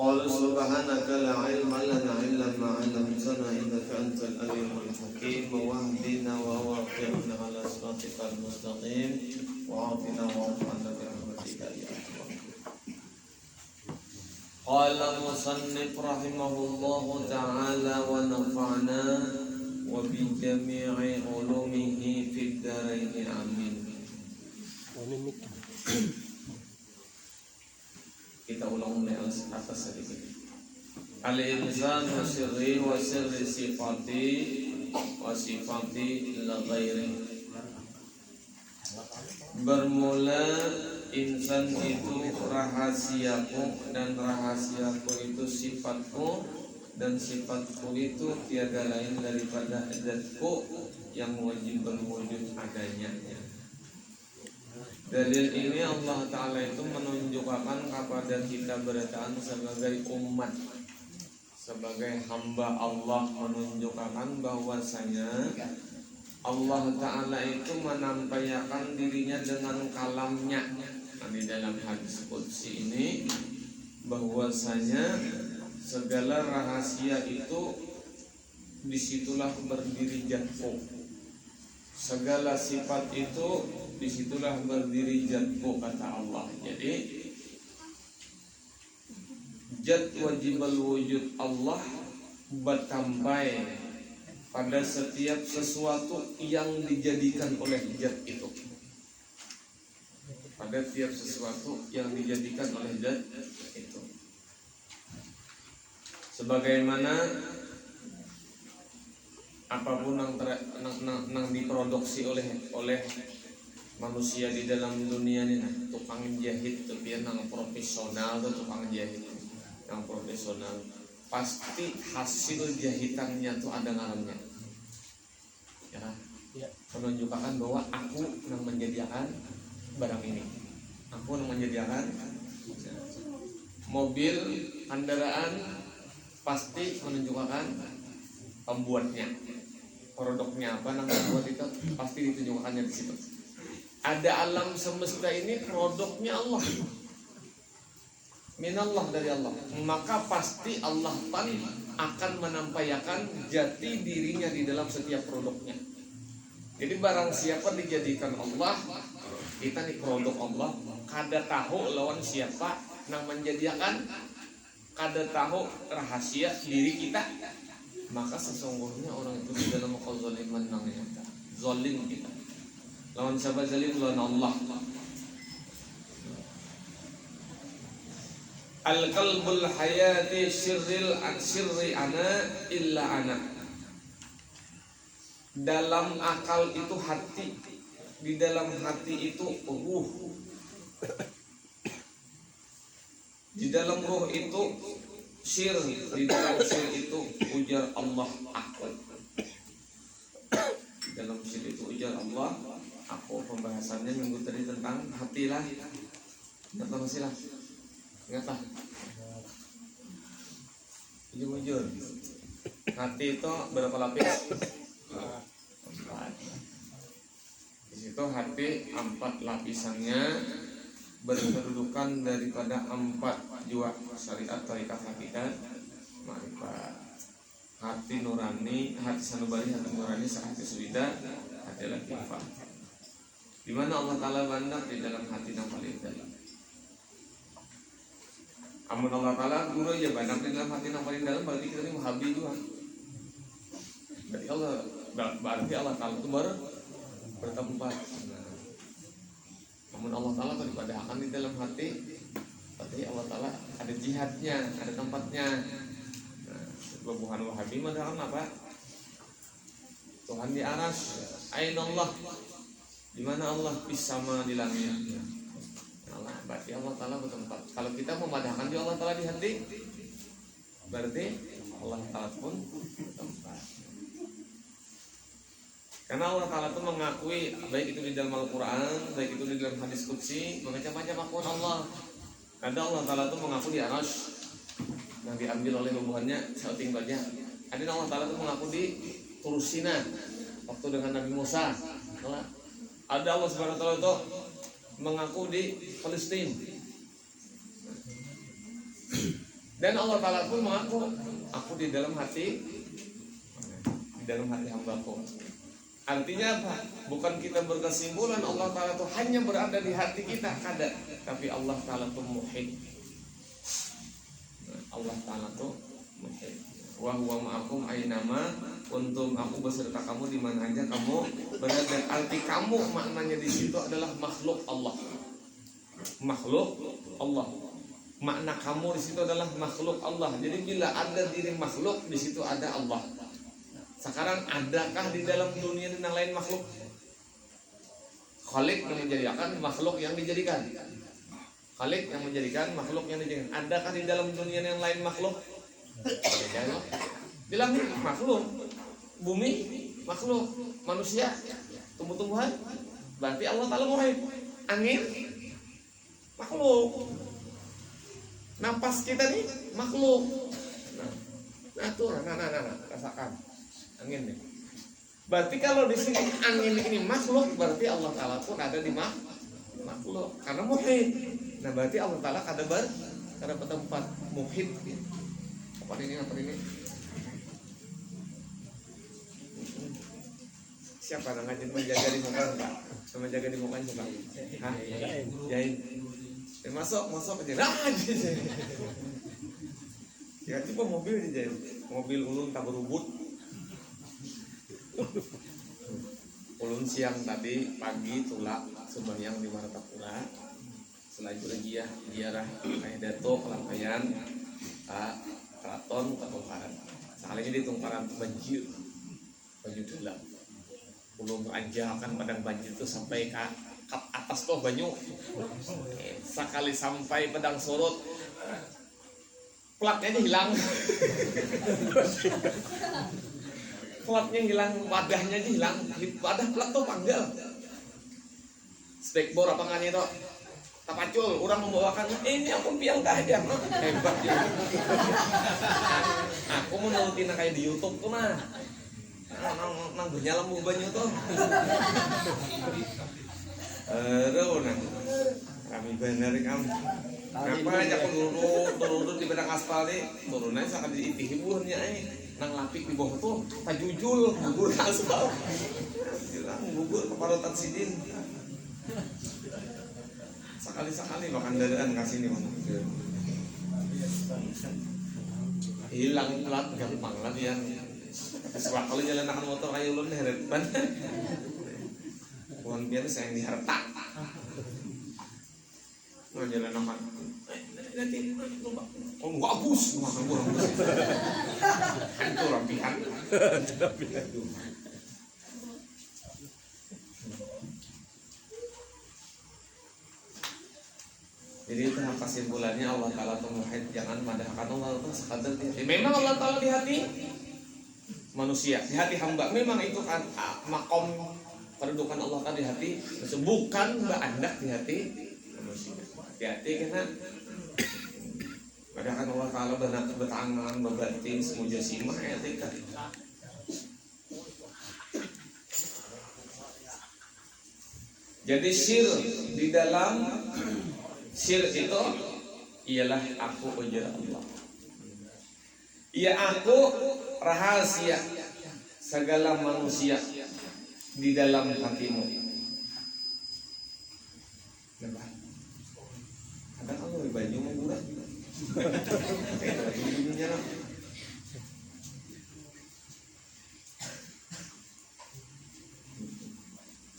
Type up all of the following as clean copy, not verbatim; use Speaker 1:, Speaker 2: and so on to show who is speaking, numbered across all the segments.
Speaker 1: Qala subhanaka la ilma lana illa ma 'allamtana innaka antal alimul hakim wahdina wa waffiqna ala siratal mustaqim wa 'afina wa 'afina bi rahmatika ya Allah. Qala musannif rahimahullahu ta'ala wa nafa'na wa bi jami'i ulumihi fid dharain amin. Kita ulang mulai atas sedikit. Al-insan wa sirri sifati wa sifati la ghairi. Bermula insan itu rahasiaku dan rahasiaku itu sifatku dan sifatku itu tiada lain daripada zatku yang wajib berwujud adanya. Dalil ini Allah Ta'ala itu menunjukkan kepada kita beritaan sebagai umat, sebagai hamba Allah, menunjukkan bahwasanya Allah Ta'ala itu menampakkan dirinya dengan kalamnya. Di dalam hadis qudsi ini bahwasanya segala rahasia itu disitulah berdiri zatku, segala sifat itu disitulah berdiri zatku, kata Allah. Jadi zat wajibul wujud Allah bertampai pada setiap sesuatu yang dijadikan oleh zat itu, pada setiap sesuatu yang dijadikan oleh zat itu. Sebagaimana apapun yang diproduksi oleh manusia di dalam dunia ini, tukang jahit itu dia yang profesional, tuh tukang jahit yang profesional, pasti hasil jahitannya tuh ada ngarannya, ya, menunjukkan bahwa aku yang menyediakan barang ini, aku yang menyediakan mobil, kendaraan, pasti menunjukkan pembuatnya, produknya apa yang membuat itu pasti ditunjukkannya di situ. Ada alam semesta ini produknya Allah, minallah, dari Allah, maka pasti Allah akan menampakkan jati dirinya di dalam setiap produknya. Jadi barang siapa dijadikan Allah, kita nih produk Allah, kada tahu lawan siapa yang menjadikan, kada tahu rahasia diri kita, maka sesungguhnya orang itu di dalam kezaliman namanya zalim kita. Lawan siapa zalim? Lawan Allah. Al-qalbul hayati sirri ana illa ana. Dalam akal itu hati, di dalam hati itu ruh, di dalam ruh itu sir, di dalam sir itu ujar Allah aku, di dalam sir itu ujar Allah aku. Pembahasannya minggu tadi tentang hati lah, ingat masih lah, ingat lah, jujur hati itu berapa lapis? 4. Di situ hati 4 lapisannya berkedudukan daripada 4 jua syariat, tarikat, hakikat, ma'rifat. Hati nurani, hati sanubari, hati nurani, hati suwida, hati latifah. Di mana Allah Ta'ala banyak di dalam hati yang paling dalam. Amun Allah Ta'ala guru ya banyak di dalam hati yang paling dalam, berarti kita ini muhabbi juga. Berarti Allah Ta'ala itu bertempat. Namun Allah Ta'ala daripada akan di dalam hati, berarti Allah Ta'ala ada jihadnya, ada tempatnya. Bukan wahabi madakan apa? Tuhan di aras, ainallah, di mana Allah bisama di langit. Allah, berarti Allah Ta'ala bertempat. Kalau kita memadahkan di Allah Ta'ala di hati, berarti Allah Ta'ala pun bertempat. Karena Allah Ta'ala itu mengakui, baik itu di dalam Al-Quran, baik itu di dalam hadis qudsi, macam-macam akun Allah. Ada Allah Ta'ala itu mengaku di aras, yang diambil oleh hubungannya sauting baja. Ada Allah Ta'ala itu mengaku di Tursina, waktu dengan Nabi Musa. Ada Allah Subhanahu Wa Ta'ala itu mengaku di Palestina. Dan Allah Ta'ala pun mengaku, aku di dalam hati hambaku. Artinya apa? Bukan kita berkesimpulan Allah Ta'ala itu hanya berada di hati kita, kada. Tapi Allah Ta'ala itu muhit. Allah Ta'ala itu muhit. Wa huwa ma'akum aynama kuntum, aku beserta kamu di mana aja kamu berada. Arti kamu maknanya di situ adalah makhluk Allah. Makhluk Allah. Makna kamu di situ adalah makhluk Allah. Jadi bila ada diri makhluk, di situ ada Allah. Sekarang adakah di dalam dunia yang lain makhluk? Khalik yang menjadikan, makhluk yang dijadikan. Khalik yang menjadikan, makhluk yang dijadikan. Adakah di dalam dunia yang lain makhluk? Bilang makhluk. Bumi makhluk, manusia, tumbuh-tumbuhan. Berarti Allah Ta'ala muhit. Angin makhluk. Napas kita nih makhluk. Nah tuh, rasakan angin nih. Berarti kalau di sini angin ini makhluk, berarti Allah Ta'ala pun ada di makhluk karena muhit. Nah berarti Allah Ta'ala kada tempat muhit. Apa ini? Siapa yang ngajin menjaga di muka? Menjaga di muka siapa? Hah? Jain. Masuk aja. Ya tipe mobil aja. Mobil ulun tak berubut. Ulun siang tadi pagi tulak sembahyang di Martapura. Selanjutnya ziarah kayak dato kelangkaian keraton Tungkaran. Sekali ini Tungkaran baju gelap. Ulun beranjakan padang banjir itu sampai ke atas tuh banyu. Sekali sampai pedang surut, platnya hilang. Platnya hilang, wadahnya hilang. Wadah plat tuh panggal. Spekbor apa ngani tuh? Tapacul, orang membawakan ini aku piang aja. Hebat ya. Aku menurutin kayak di YouTube tuh mah. Nang bernyala mu banyu tuh. Kami bener kamu. Apa aja aku turun di bedang aspal nih, turunnya sangat diiti hiburnya nang lapik di bawah tuh, tajujul, gugur aspal. Bilang gugur keparotan sidin. Sekali makan dadaan kasih nih mana. Hilang plat gampang lah dia. Sebab kalau jalan akan motor kayak ulun heretan. Bukan biar sayang diharta. Mau jalan aman. Nanti lupa. Oh nggak bus, makan kurang bus. Itu rapihan. Jadi itu kesimpulannya Allah Ta'ala itu muhit. Jangan madahkan Allah itu sekadar di hati. Memang Allah Ta'ala di hati manusia, di hati hamba. Memang itu kan makom kedudukan Allah Ta'ala di hati. Bukan berandak di hati manusia. Hati-hati karena madahkan Allah Ta'ala bertangan, berbatin, semuja simah etika. Jadi sir di dalam sir itu ialah aku ujar Allah. Ya aku rahasia segala manusia di dalam hatimu. Ada kalau baju mau bulan.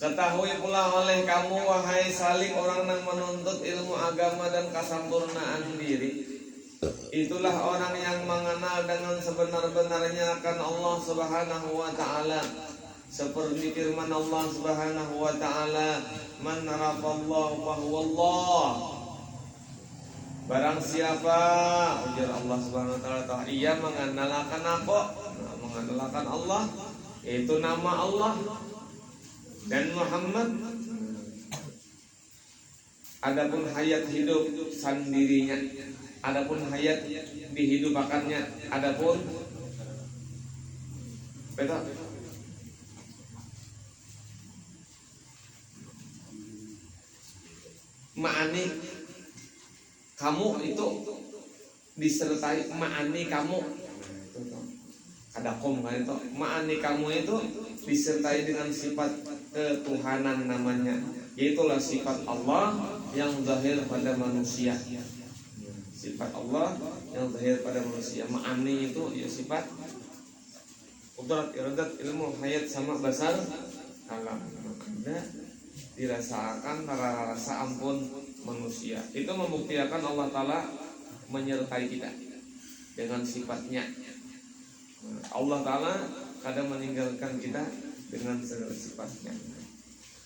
Speaker 1: Ketahui pula oleh kamu wahai salik orang yang menuntut ilmu agama dan kesempurnaan diri. Itulah orang yang mengenal dengan sebenar-benarnya akan Allah Subhanahu wa taala. Seperti firman Allah Subhanahu wa taala, "Man arafallahu fahuwallah." Barang siapa ujar Allah Subhanahu wa taala, ia mengenalkan aku, mengenalkan Allah, itu nama Allah dan Muhammad. Adapun hayat hidup sendirinya, adapun hayat dihidupakannya, adapun beda. Ma'ani kamu itu disertai ma'ani kamu. Ada kom kan itu. Ma'ani kamu itu disertai dengan sifat ketuhanan namanya. Yaitulah sifat Allah yang zahir pada manusia. Sifat Allah yang zahir pada manusia. Ma'ani itu ya sifat qudrat, iradat, ilmu, hayat sama basar alam. Makanya dirasakan rasa ampun manusia. Itu membuktikan Allah Ta'ala menyertai kita dengan sifatnya. Allah Ta'ala kadang meninggalkan kita dengan segala sifatnya.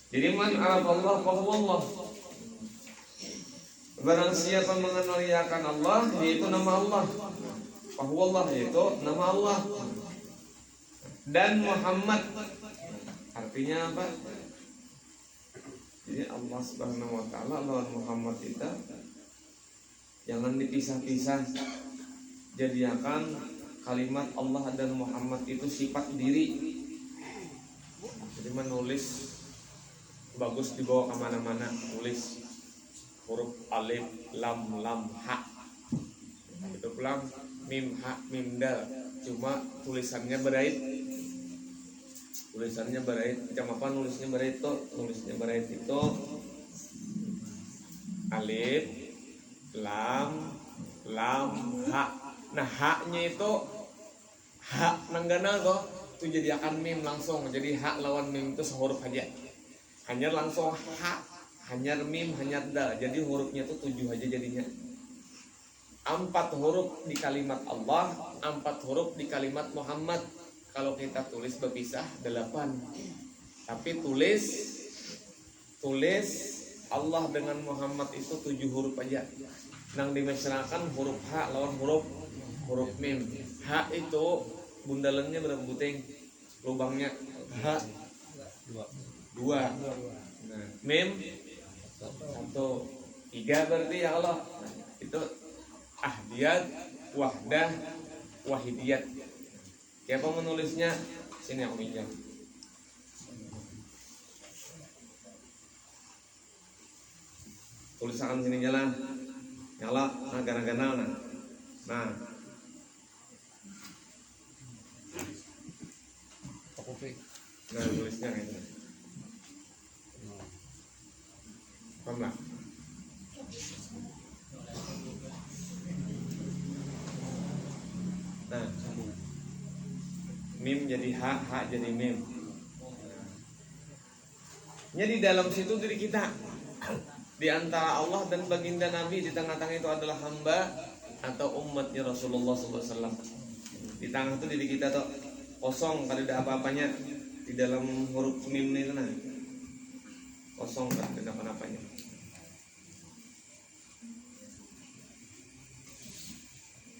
Speaker 1: Jadi man arafallah fahuwallah. Barang siapa mengenali akan Allah, yaitu nama Allah. Fahuwallah, yaitu nama Allah. Dan Muhammad, artinya apa? Jadi Allah Subhanahu wa Ta'ala lawan Muhammad kita jangan dipisah-pisah. Jadikan kalimat Allah dan Muhammad itu sifat diri. Jadi menulis bagus dibawa kemana-mana, tulis huruf alif lam lam ha. Itu pulang mim ha mim dal. Cuma tulisannya berait. Tulisannya berait. Macam apa nulisnya berait itu? Nulisnya berait itu alif lam lam ha. Nah haknya itu hak nanggana kok itu jadi akan mim langsung. Jadi hak lawan mim itu sehuruf aja. Hanya langsung hak, hanya mim, hanya dal. Jadi hurufnya itu 7 aja jadinya. 4 huruf di kalimat Allah, 4 huruf di kalimat Muhammad. Kalau kita tulis berpisah 8. Tapi tulis Allah dengan Muhammad itu 7 huruf aja. Nang dimesrakan huruf H lawan huruf mim. H itu bundalannya berapa buting? Lubangnya H 2. Nah, mim 1. 3 berarti ya Allah. Itu ahdiyat, wahdah, wahidiyat. Siapa menulisnya? Sini aku minjam. Tulisan sini jalan. Nyala, nah gana-gana nah. Nah. Nah, tulisnya kayak gini. Paham lah? Nah, mim jadi ha jadi mim. Jadi dalam situ diri kita, di antara Allah dan baginda Nabi, di tengah-tengah itu adalah hamba atau umatnya Rasulullah SAW. Di tengah itu diri kita tuh kosong, kada ada apa-apanya. Di dalam huruf mim itu nah kosong, kada ada apa-apanya.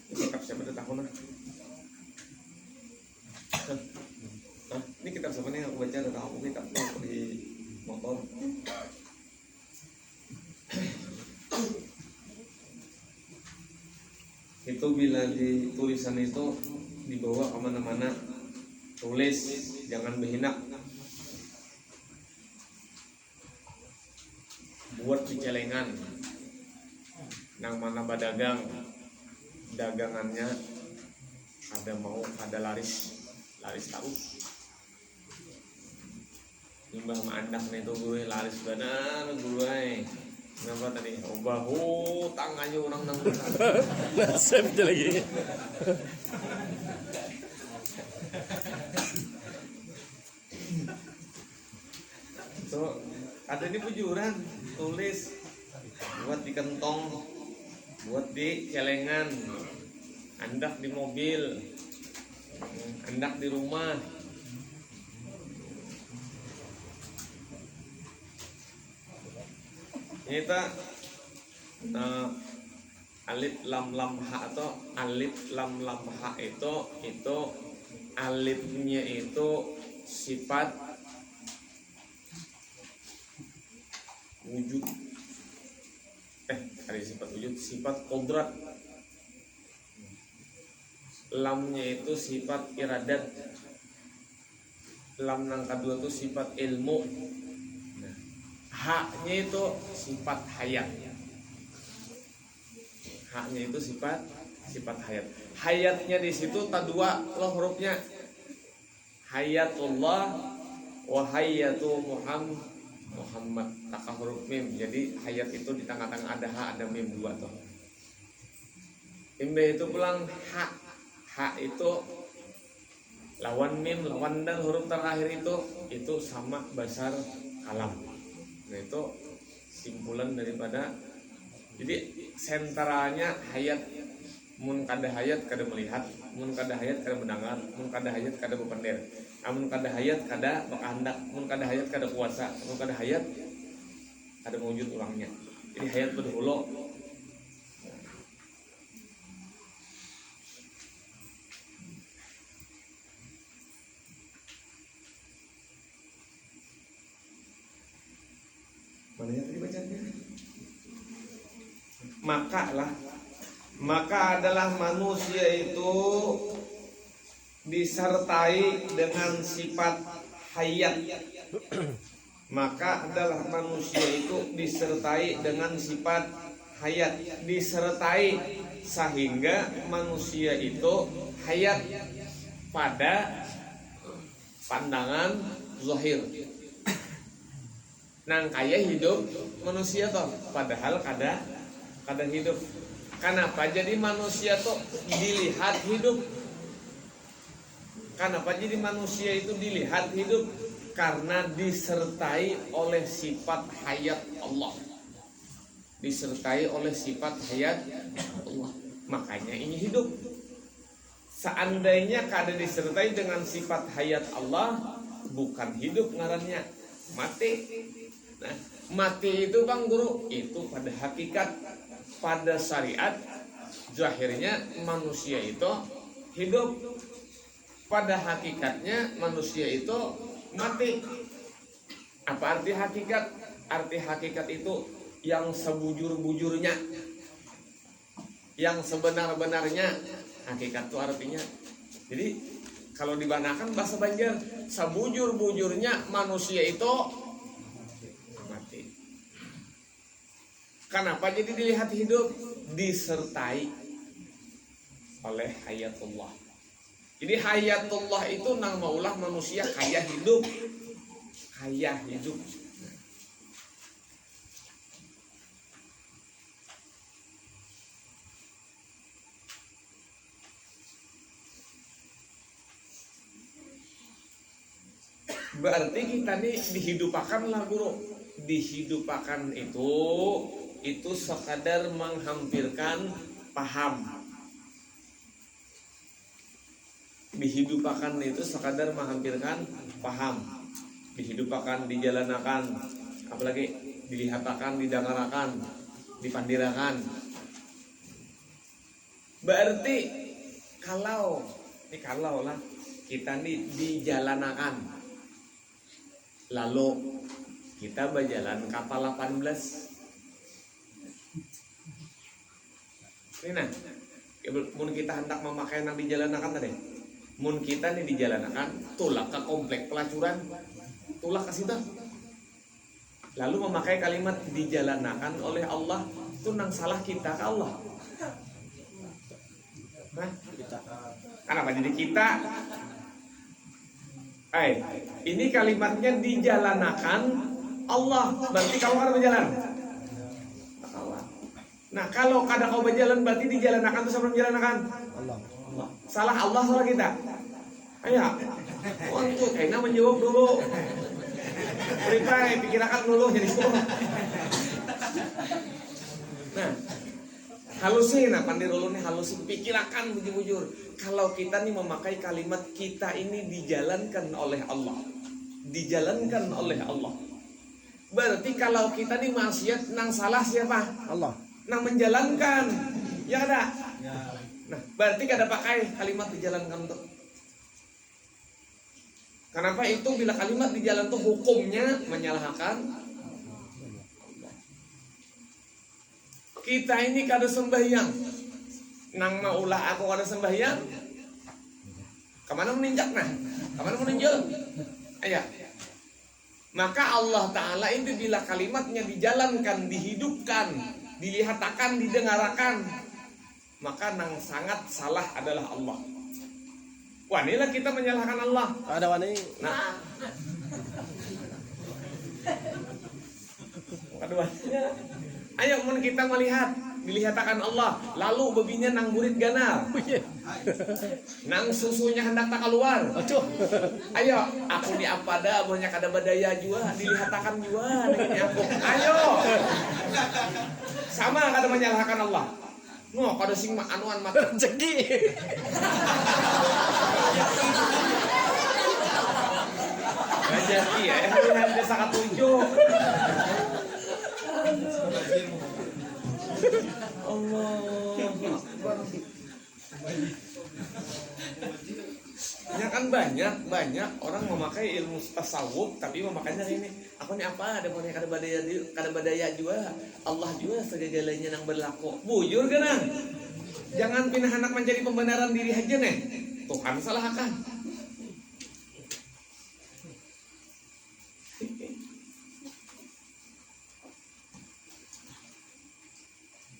Speaker 1: Kitab siapa dah tahu nah? Ini kitab siapa nih? Aku baca dah tahu kitabnya di motor. Itu bila di tulisan itu dibawa kemana-mana, tulis jangan berhinak. Buat di celengan, nang mana badagang, dagangannya ada mau ada laris tahu. Nimbah sama andak nih tuh gue laris benar gue. Kenapa tadi? Bahu tangannya orang nang.
Speaker 2: Nasib lagi.
Speaker 1: So, ada di pujuran tulis buat di kantong, buat di celengan, andak di mobil, andak di rumah. Ini alif lam lam ha atau alif lam lam ha itu alifnya itu sifat wujud. Ada sifat wujud, sifat kodrat. Lamnya itu sifat iradat. Lam yang kedua itu sifat ilmu. Haknya itu sifat hayat. Haknya itu sifat hayat. Hayatnya di situ dua loh hurufnya. Hayatullah wa hayatu Muhammad taka huruf mim. Jadi hayat itu di tengah-tengah ada ha, ada mim dua tuh. Imbe itu pulang ha. Ha itu lawan mim, lawan dal, huruf terakhir itu sama basar kalam. Nah itu simpulan daripada, jadi sentralnya hayat. Mun kada hayat kada melihat, mun kada hayat kada mendengar, mun kada hayat kada bepender, mun kada hayat kada berkehendak, mun kada hayat kada kuasa, mun kada hayat kada mewujud orangnya. Jadi hayat berdahulu. Mana yang tadi bacanya? Maka adalah manusia itu disertai dengan sifat hayat. Maka adalah manusia itu disertai dengan sifat hayat, disertai sehingga manusia itu hayat pada pandangan zahir. Nang kaya hidup manusia toh, padahal kada hidup. Kenapa jadi manusia tuh dilihat hidup? Kenapa jadi manusia itu dilihat hidup? Karena disertai oleh sifat hayat Allah. Disertai oleh sifat hayat Allah. Makanya ini hidup. Seandainya kada disertai dengan sifat hayat Allah, bukan hidup ngarannya, mati. Nah, mati itu Bang Guru, itu pada hakikat, pada syariat zahirnya manusia itu hidup, pada hakikatnya manusia itu mati. Apa arti hakikat? Arti hakikat itu yang sebujur-bujurnya, yang sebenar-benarnya. Hakikat itu artinya, jadi kalau dibanakan bahasa Banjar, sebujur-bujurnya manusia itu mati. Kenapa jadi dilihat hidup? Disertai oleh hayatullah. Jadi hayatullah itu nang maulah manusia kaya hidup. Kaya hidup. Berarti kita nih dihidupakan lah Guru. Dihidupakan itu sekadar menghampirkan paham. Dihidupakan itu sekadar menghampirkan paham. Dihidupakan, dijalanakan, apalagi dilihatakan, didangarakan, dipandirakan. Berarti kalau lah kita nih dijalanakan, lalu kita berjalan kapal 18. Ini nah, mun kita hendak memakai yang dijalanakan tadi, mun kita nih dijalanakan, tulak ke komplek pelacuran, tulak ke situ, lalu memakai kalimat dijalanakan oleh Allah, itu nang salah kita ke Allah. Nah, kenapa jadi kita? Ini kalimatnya dijalanakan Allah, berarti kamu harus berjalan. Nah, kalau kada kau berjalan berarti dijalanakan itu sebelum menjalanakan Allah. Salah Allah, salah kita. Ayo, untuk kayaknya menjawab dulu. Pikirkan dulu jadi semua. Nah, halusin, pandir dulu nih halusin, pikirkan bujur-bujur. Kalau kita nih memakai kalimat kita ini dijalankan oleh Allah, dijalankan oleh Allah. Berarti kalau kita nih maksiat, nang salah siapa? Allah. Nang menjalankan, ya ada. Nah, berarti kada pakai kalimat dijalankan tuh. Kenapa itu bila kalimat dijalan tuh hukumnya menyalahkan? Kita ini kada sembahyang, nang maulah aku kada sembahyang, kemana meninjak nah? Kemana menunjuk? Ayah. Maka Allah Ta'ala itu bila kalimatnya dijalankan, dihidupkan, dilihatakan, didengarakan, maka nang sangat salah adalah Allah. Wah, inilah kita menyalahkan Allah.
Speaker 2: Ada wani.
Speaker 1: Nah, keduanya, ayo mun kita melihat, dilihatakan Allah, lalu bebinya nang burit ganal, nang susunya hendak tak keluar.
Speaker 2: Aduh.
Speaker 1: Ayo, aku di apa dah, banyak ada badaya juga, dilihatakan juga dengan aku. Ayo, sama kada menyalahkan Allah. No, kada sing anuan mata
Speaker 2: Rezeki.
Speaker 1: rezeki ya, lihat desa ketujuh. Allah. Ya kan banyak orang memakai ilmu tasawuf tapi memakainya ini. Aku nih apa? Ada punya kada badaya juga. Allah juga segalanya yang berlaku. Bujur kan? Jangan pindah anak menjadi pembenaran diri aja nih. Tuhan salahkan.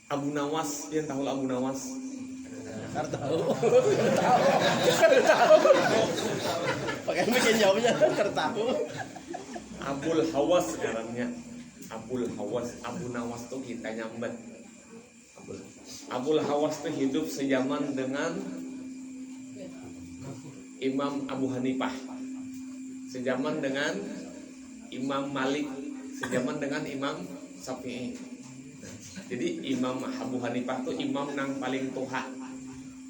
Speaker 1: Abu Nawas, yang tahu Abu Nawas?
Speaker 2: Tahu. Pakai bikin jawabnya tahu.
Speaker 1: Abul Hawas sekarangnya. Abul Hawas, Abu Nawas tuh kita nyambat. Abul Hawas tuh hidup sejaman dengan Imam Abu Hanifah, sejaman dengan Imam Malik, sejaman dengan Imam Syafi'i. Jadi Imam Abu Hanifah tuh imam nang paling tua.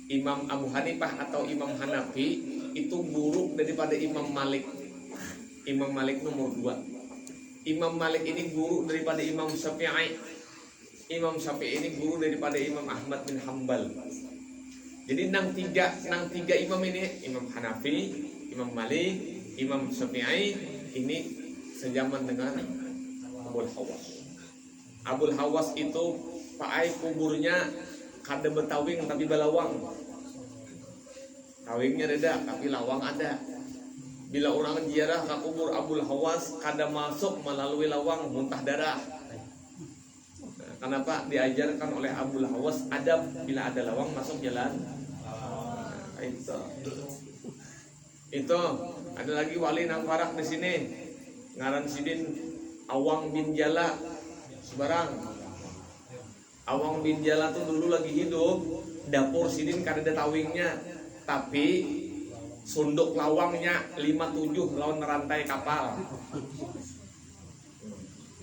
Speaker 1: Imam Abu Hanifah atau Imam Hanafi itu guru daripada Imam Malik. Imam Malik nomor 2. Imam Malik ini guru daripada Imam Syafi'i. Imam Syafi'i ini guru daripada Imam Ahmad bin Hambal. Jadi nang tiga imam ini, Imam Hanafi, Imam Malik, Imam Syafi'i ini sejaman dengan Abul Hawas. Abul Hawas itu paai kuburnya kada betawing tapi balawang. Tawingnya reda tapi lawang ada. Bila orang ziarah ke kubur Abul Hawas kada masuk melalui lawang, muntah darah. Nah, kenapa? Diajarkan oleh Abul Hawas adab bila ada lawang masuk jalan. Nah, itu ada lagi wali nang parak di sini. Ngaran sidin Awang bin Jala sebarang. Awang bin Jala tuh dulu lagi hidup, dapur sidin kada ada tawingnya, tapi sunduk lawangnya 57 lawan rantai kapal.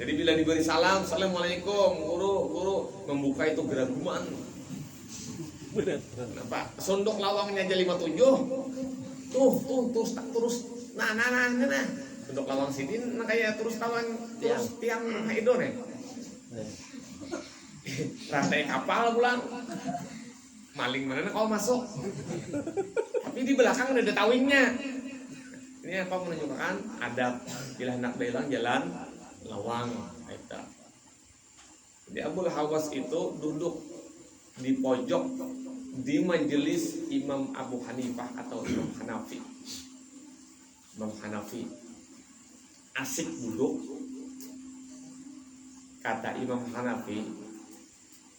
Speaker 1: Jadi bila diberi salam, assalamualaikum, guru membuka itu geraguman. Kenapa? Sunduk lawangnya aja 57. Terus nah. Sunduk lawang sidin nah kayak terus tiang hidon ya. Rantai kapal pulang. Maling mana kalau masuk. Tapi di belakang ada tawingnya. Ini apa menunjukkan adab bila hendak belang jalan lawang. Itu. Jadi Abul Hawas itu duduk di pojok di majelis Imam Abu Hanifah atau Imam Hanafi. Imam Hanafi asik duduk. Kata Imam Hanafi,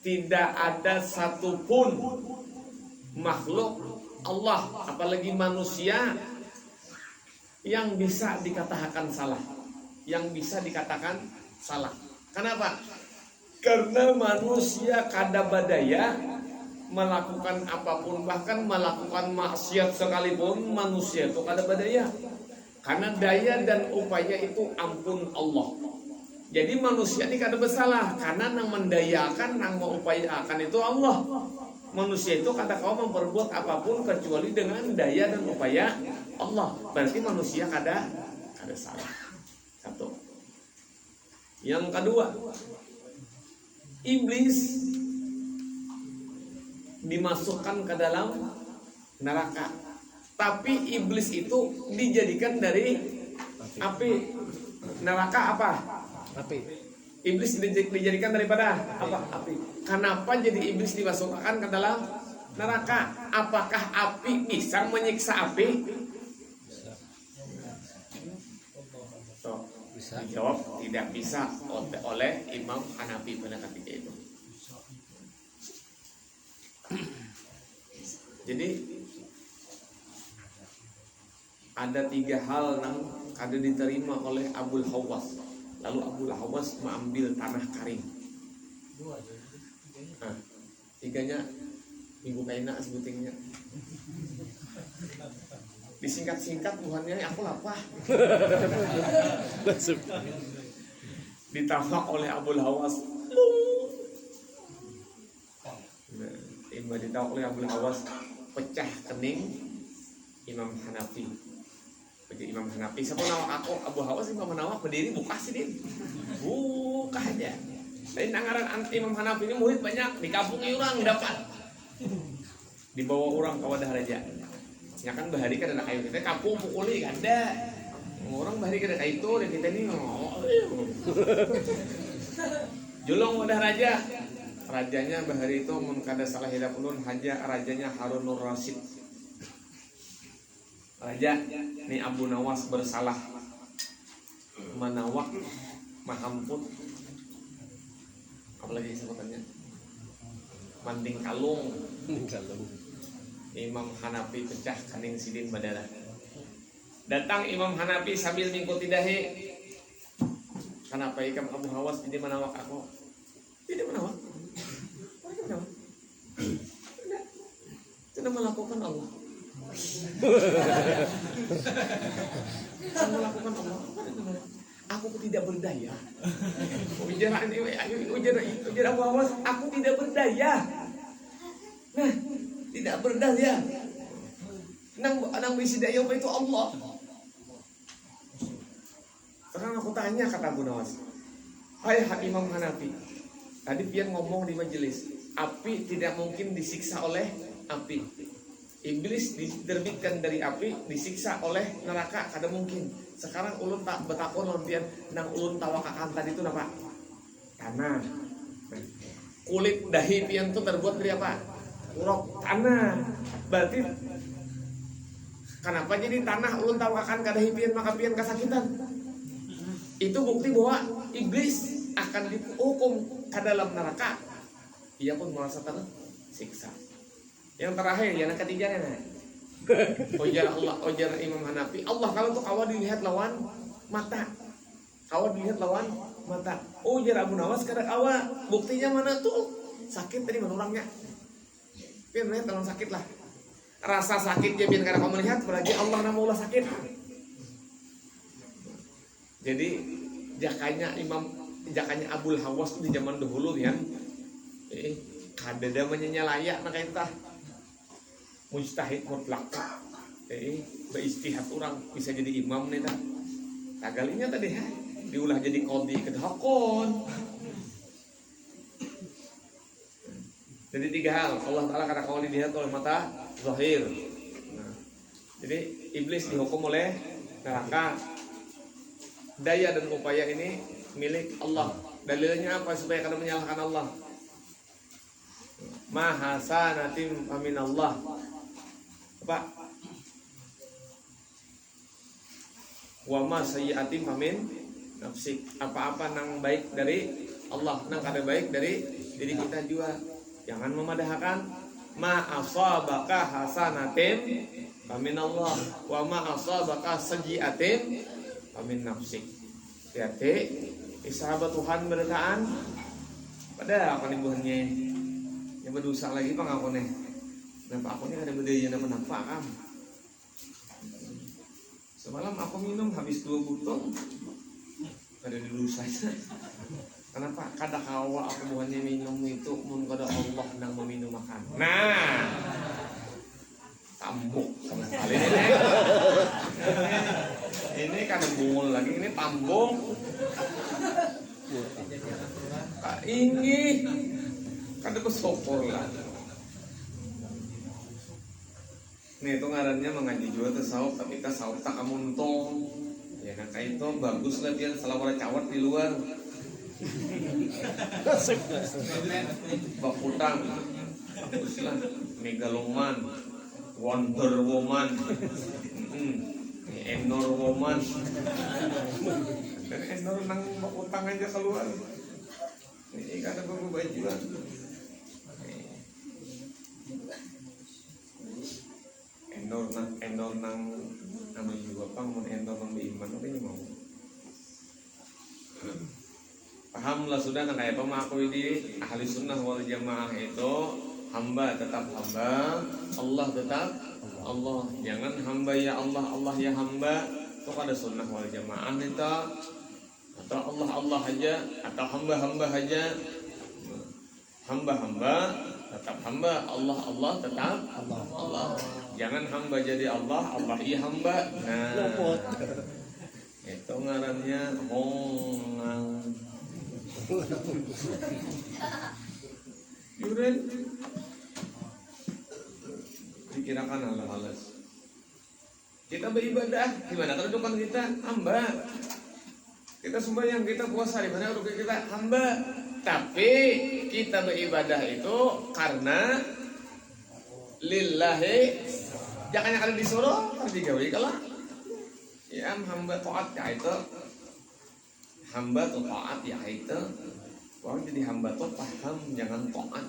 Speaker 1: tidak ada satupun makhluk Allah, apalagi manusia yang bisa dikatakan salah. Yang bisa dikatakan salah. Kenapa? Karena manusia kada badaya melakukan apapun, bahkan melakukan maksiat sekalipun manusia itu kada badaya. Karena daya dan upaya itu ampun Allah. Jadi manusia ini kada bersalah karena nang mendayakan, nang mengupayakan itu Allah. Manusia itu kata kau memperbuat apapun kecuali dengan daya dan upaya Allah. Berarti manusia kada salah. Satu. Yang kedua, iblis dimasukkan ke dalam neraka. Tapi iblis itu dijadikan dari api. Neraka apa?
Speaker 2: Api.
Speaker 1: Iblis dijadikan daripada apa? Api. Kenapa jadi iblis dimasukkan ke dalam neraka? Apakah api bisa menyiksa api?
Speaker 2: Bisa.
Speaker 1: Dijawab tidak bisa oleh Imam Hanafi pada ketika itu. Jadi ada 3 hal yang kada diterima oleh Abul Hawas. Lalu Abul Hawas mengambil tanah karing. Nah, 3-nya Ibu Kaina sebutingnya. Disingkat-singkat Tuhannya aku lapah. Ditambah oleh Abul Hawas. Ditambah oleh Abul Hawas, pecah kening Imam Hanafi. Imam Hanafi, siapa nawak aku? Abu Hawas Imam Nawak berdiri buka sih din, buka aja. Lain anggaran Imam Hanafi ini murid banyak, di kampung orang dapat, dibawa orang ke wadah raja. Ya kan bahari kan ada kayu kita kampung pukuli kan ada, orang bahari kan ada kayu itu dan kita ini julung wadah raja. Rajanya bahari itu mun kada salah hidup ulun rajanya Harunur Rasyid. Raja nih Abu Nawas bersalah menawak mahamput, apalagi sebutannya manding kalung. Imam Hanafi pecah kaning sidin badara. Datang Imam Hanafi sambil mengikuti dahi. Kenapa ikam Abu Hawas tidak menawak aku? Tidak menawak. Tidak melakukan Allah. Melakukan Allah. Aku tidak berdaya. Ujar Abu Hawas, aku tidak berdaya. Nah, tidak berdaya. Nang bisi daya itu Allah. Sekarang aku tanya kata Abu Nawas, hai Imam Hanafi, tadi pian ngomong di majelis, api tidak mungkin disiksa oleh api. Iblis diterbitkan dari api, disiksa oleh neraka, kada mungkin. Sekarang ulun tak betakon lampian nang ulun tawakakan tadi itu apa? Tanah. Kulit dahi pian itu terbuat dari apa? Urok tanah. Berarti kenapa jadi tanah ulun tawakakan kada hipian maka pian kasakitan? Itu bukti bahwa iblis akan dihukum ke dalam neraka. Ia pun merasa tersiksa. Yang terakhir, yang ketiga ujar Allah, ujar Imam Hanafi, Allah kalau tuh kawat dilihat lawan mata, kawat dilihat lawan mata. Ujar Abu Nawas kada kawat, buktinya mana tuh? Sakit tadi menurangnya. Biar melihat kalau sakit lah. Rasa sakitnya biar kada kamu melihat, berarti Allah nama Allah sakit. Jadi jakanya Abul Hawas di zaman dahulu ya, kada namanya layak nak entah mujtahid mutlak, beristihad orang bisa jadi imam nih dah. Tagalinya tadi diulah jadi qadhi kedhakon. Jadi 3 hal Allah Taala kata kau dilihat oleh mata zahir. Nah, jadi iblis dihukum oleh neraka. Daya dan upaya ini milik Allah. Dalilnya apa supaya kada menyalahkan Allah? Mahasanatim amin Allah. Apa? Wa ma sayyi'atim amin nafsik. Apa-apa nang baik dari Allah, nang kada baik dari diri kita juga. Jangan memadahkan ma asabaka hasanatin amin Allah wa ma asabaka sayyi'atin amin nafsik. Hati sahabat Tuhan berkaan pada apa nih buahnya yang berdosa lagi bang aku nih. Kenapa aku nih ada bedanya nampak kan? Semalam aku minum habis 2 botol ada dosanya. Kenapa? Kada kawa aku buahnya minum itu mun kada Allah nang meminum makan. Nah, tambuk sama sekali ini kan bungul lagi, ini tambung. Ini kada kesopor lah. Nih itu ngarannya mengaji juga tasawuf, tapi tasawuf tak amuntong. Ya nah kayak itu bagus lah dia selawar cawat di luar. Bakutang bagus lah. Megaloman, Wonder Woman, Enor Woman. Enor nang bakutang aja keluar. Ini kada berubah juga. menang anu juga pang mun endo mang beiman tapi mau. Paham lah sudah nah kayak pemakui di ahli sunnah wal jamaah itu hamba tetap hamba, Allah tetap Allah. Jangan hamba ya Allah, Allah ya hamba. Itu ada sunnah wal jamaah itu. Atau Allah Allah aja atau hamba aja. Hamba tetap hamba, Allah Allah tetap Allah. Jangan hamba jadi Allah, Allah iya hamba. Nah, itu ngarannya hongang. Yuren dikirakan halas. Kita beribadah gimana kedudukan kita? Hamba. Kita sembahyang, kita puasa, di mana kedudukan kita? Hamba. Tapi kita beribadah itu karena lillahi. Jangan kalian disuruh, harus digawe kalau ya hamba taat ya itu. Hamba tuh taat ya itu. Orang jadi hamba tuh paham jangan taat.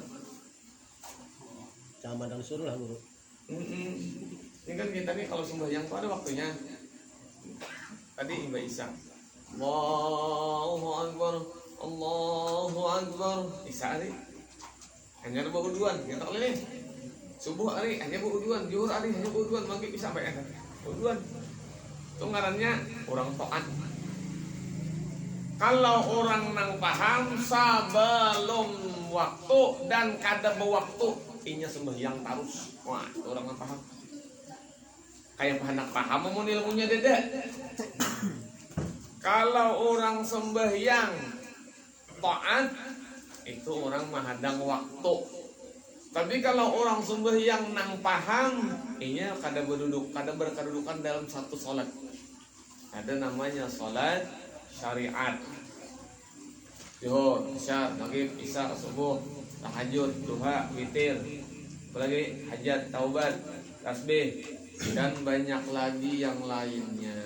Speaker 2: Jangan mandang suruh lah guru.
Speaker 1: Ini kan kita nih kalau sembahyang tuh ada waktunya. Tadi Mbak Isa, Allahu Akbar, Allahu Akbar. Isa hari hanya ada bauduan, ya tak boleh. Subuh hari hanya bauduan, zuhur hari hanya bauduan, maghrib bisa sampai ada bauduan. Itu ngarannya orang taat. Kalau orang nang paham sebelum waktu dan kada waktu inya sembahyang terus. Wah, itu orang nang paham. Kayak anak paham mau ilmunya dede. Kalau orang sembahyang taat itu orang menghadang waktu. Tapi kalau orang sembahyang nang paham, inya kada berduduk, kada berkedudukan dalam satu salat. Ada namanya salat syariat. Zuhur, isya, maghrib, isya, subuh, tahajud, duha, witir, apalagi hajat, taubat, tasbih, dan banyak lagi yang lainnya.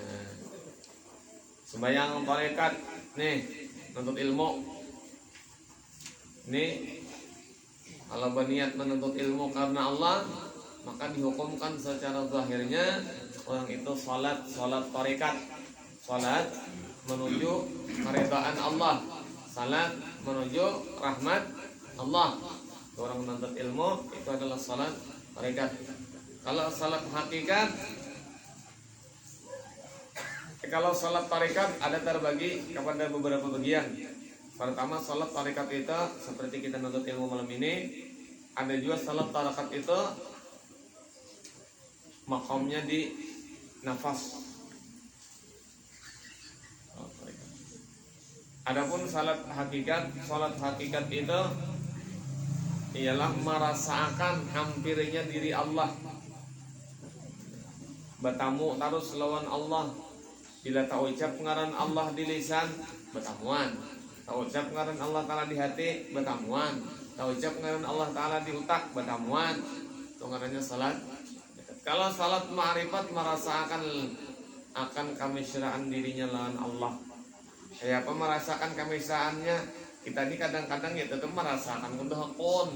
Speaker 1: Sembahyang tarekat, nih, menuntut ilmu. Nih, kalau berniat menuntut ilmu karena Allah, maka dihukumkan secara zahirnya orang itu salat tarekat, salat menuju keridhaan Allah, salat menuju rahmat Allah. Orang menuntut ilmu itu adalah salat tarekat. Kalau salat hakikat, kalau salat tarekat ada terbagi kepada beberapa bagian. Pertama, salat tarekat itu seperti kita menuntut ilmu malam ini. Ada juga salat tarekat itu makamnya di nafas. Adapun salat hakikat itu ialah merasakan hampirnya diri Allah. Bertamu terus lawan Allah. Bila tak ucap ngaran Allah di lisan, bertamuan. Tak ucap ngaran Allah Ta'ala di hati, bertamuan. Tak ucap ngaran Allah Ta'ala di otak, bertamuan. Itu ngarannya salat. Kalau salat ma'rifat merasakan akan kemesraan dirinya lawan Allah. Ya apa merasakan kemesraannya? Kita ini kadang-kadang ya tetap merasakan kedahakon.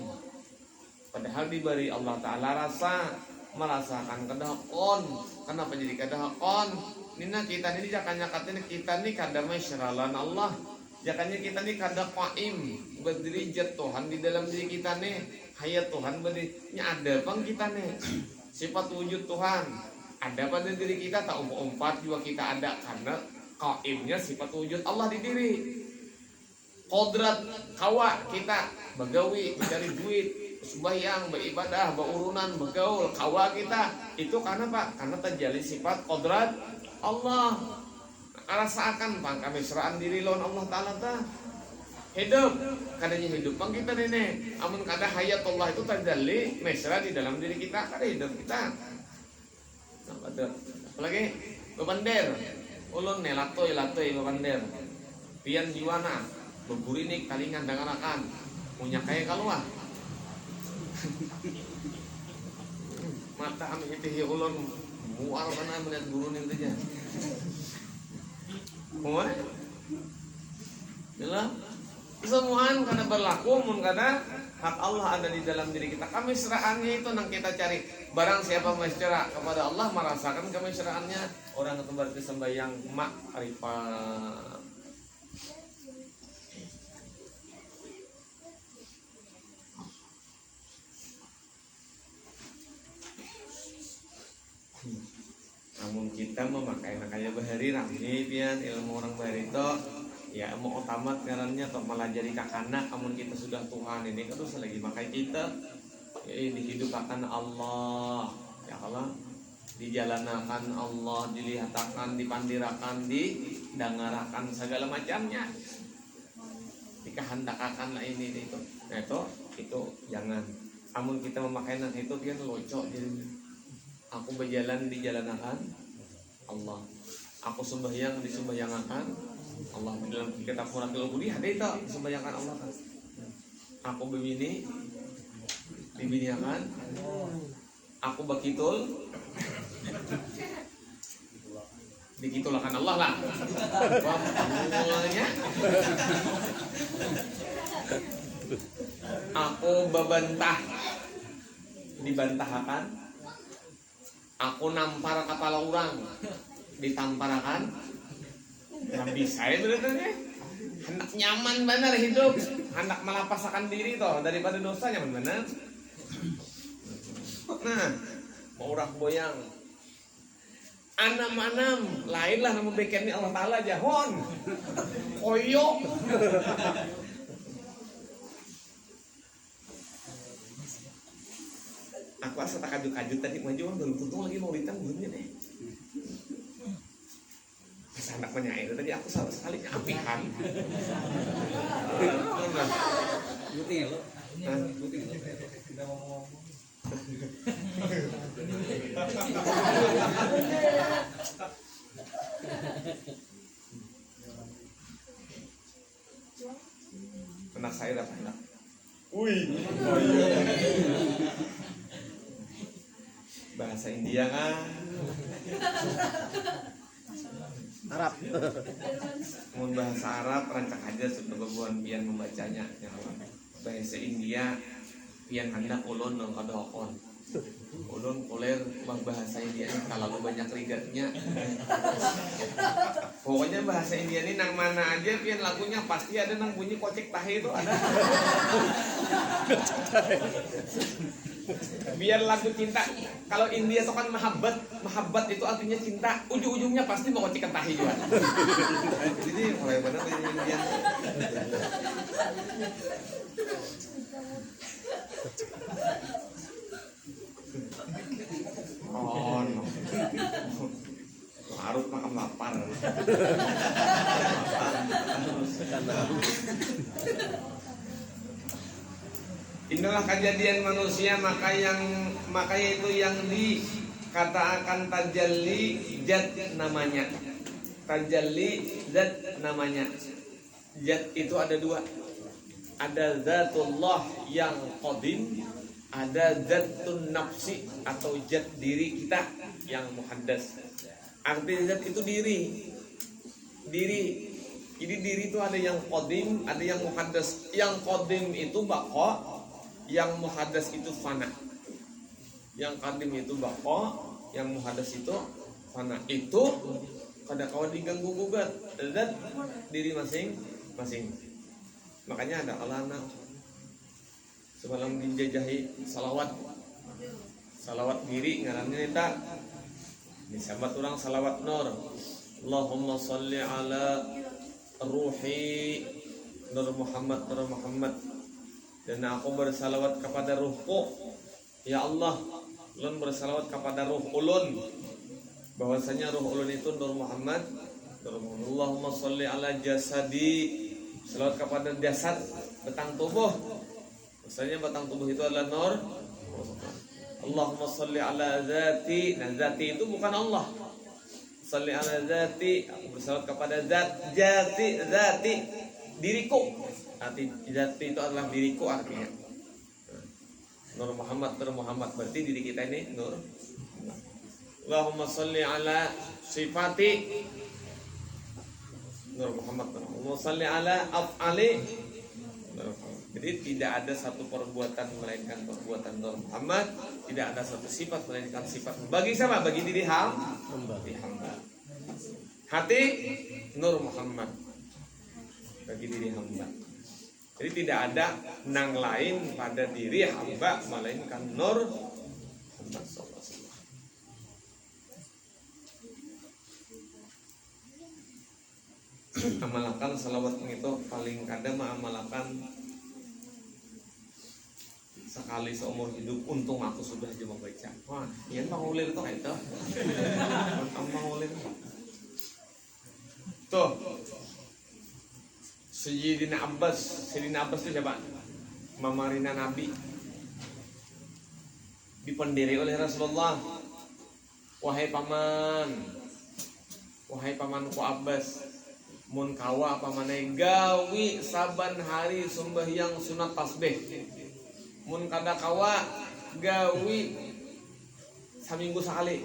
Speaker 1: Padahal diberi Allah Ta'ala rasa merasakan kedahakon. Kenapa jadi kedahakon? Nina kita ini jakanya katanya kita ini kada mesralan Allah. Jakanya kita ini kada qaim berdiri jat Tuhan di dalam diri kita nih. Hayat Tuhan berdiri. Ada bang kita nih. Sifat wujud Tuhan ada pada diri kita, tak umpat juga kita ada karena qaimnya sifat wujud Allah di diri. Kodrat kawa kita begawi mencari duit, sembahyang, beribadah, berurunan, begaul, kawa kita itu karena Pak, karena terjadi sifat kodrat Allah. Rasakan Pak kemesraan diri lawan Allah Ta'ala ta. Hidup, kadanya hidup Bang kita ini. Amun kada hayatullah itu terjadi mesra di dalam diri kita, kada hidup kita. Nah, betul. Apalagi bebander. Ulun ne latoi bebander. Pian jiwana, beburinik kalingan dangarakan. Punya kaya kaluah. Mata kami itu ulun mual kana melihat guru nih saja. Mual. Bila semuaan karena berlaku mun kada Hak Allah ada di dalam diri kita. Kemesraannya itu yang kita cari. Barang siapa mesra kepada Allah merasakan kemesraannya. Orang itu berarti sembahyang makrifat. Namun kita memakai nakaya bahari rame pian ilmu orang bahari itu ya mau otamat ngarannya atau malah jadi kakana. Namun kita sudah Tuhan ini terus lagi makai kita ya ini hidup akan Allah ya Allah, dijalanakan Allah, dilihatakan, dipandirakan, didangarakan segala macamnya, dikehendakakan lah ini itu. Nah itu jangan. Namun kita memakai nak itu pian locok jadi. Aku berjalan di jalanakan Allah. Aku sembahyang di sembahyangakan Allah. Di dalam kitab Muratil Qudi ada itu sembahyangan Allah kan. Aku berbini dibiniakan. Aku bakitul dikitulakan Allah lah. Wah, mulanya. Aku babantah dibantahkan. Aku nampar kepala orang ditamparakan. Yang bisa itu benernya. Hendak nyaman bener hidup, hendak melapasakan diri toh daripada dosa nyaman bener. Nah, mau urak boyang. Anam-anam, lain lah nama bekennya Allah Ta'ala jahon. Koyok. Aku asa tak kajut-kajut tadi maju belum tentu lagi mau ditang belumnya deh. Pas anak menyair tadi aku salah sekali keapihan.
Speaker 3: Putih lo. Putih lo. Tidak mau.
Speaker 1: Anak saya dapat anak. Bahasa India kan
Speaker 2: Arab.
Speaker 1: mau bahasa Arab rancak aja sudah bebuan pian membacanya ya. Bahasa India pian hendak ulun nang kadokon ulun kuler bahasa India ini kalau banyak rigetnya. Pokoknya bahasa India ini nang mana aja pian lagunya pasti ada nang bunyi kocek tahe itu ada. Biar lagu cinta, kalau India itu kan mahabbat itu artinya cinta, ujung-ujungnya pasti mau kocikan tahi juga. Jadi mulai benar ini India. Oh, no. Harus makan lapar. Inilah kejadian manusia maka itu yang dikatakan tajalli zat namanya. Tajalli zat namanya. Zat itu ada dua. Ada zatullah yang qadim, ada zatun nafsi atau zat diri kita yang muhaddas. Arti zat itu diri. Jadi diri itu ada yang qadim, ada yang muhaddas. Yang qadim itu baqa, yang muhaddas itu fana. Yang qadim itu baqa, yang muhaddas itu fana. Itu kada kawan diganggu gugat zat diri masing-masing. Makanya ada alana sebelum dijajahi salawat diri ngarannya eta disabat orang salawat nur. Allahumma sholli ala ruhi Nur Muhammad. Dan aku bersalawat kepada ruhku. Ya Allah, ulun bersalawat kepada ruh ulun. Bahwasanya ruh ulun itu Nur Muhammad. Allahumma sholli ala jasadi. Salawat kepada jasad, batang tubuh. Bahwasanya batang tubuh itu adalah nur. Allahumma sholli ala zati. Nah, zati itu bukan Allah. Sholli ala zati. Aku bersalawat kepada zati diriku. Arti zati itu adalah diriku artinya. Nur Muhammad berarti diri kita ini nur. Allahumma sholli ala sifati Nur Muhammad. Allahumma sholli ala af'ali. Jadi Jadi tidak ada satu perbuatan melainkan perbuatan Nur Muhammad, tidak ada satu sifat melainkan sifat. Bagi siapa? Bagi diri hamba. Hati Nur Muhammad bagi diri hamba. Jadi tidak ada nang lain pada diri hamba melainkan Nur Muhammad sallallahu alaihi wasallam. Amalkan salawat itu paling kadang amalkan sekali seumur hidup. Untung aku sudah coba baca. Wah, yang pangulir itu kayak itu. Pangulir. Tuh. Sayyidina Abbas itu siapa? Mamarina Nabi. Dipendiri oleh Rasulullah. Wahai pamanku Abbas, mun kawa pamanai gawi saban hari sembahyang sunat tasbih. Mun kada kawa gawi saminggu sekali.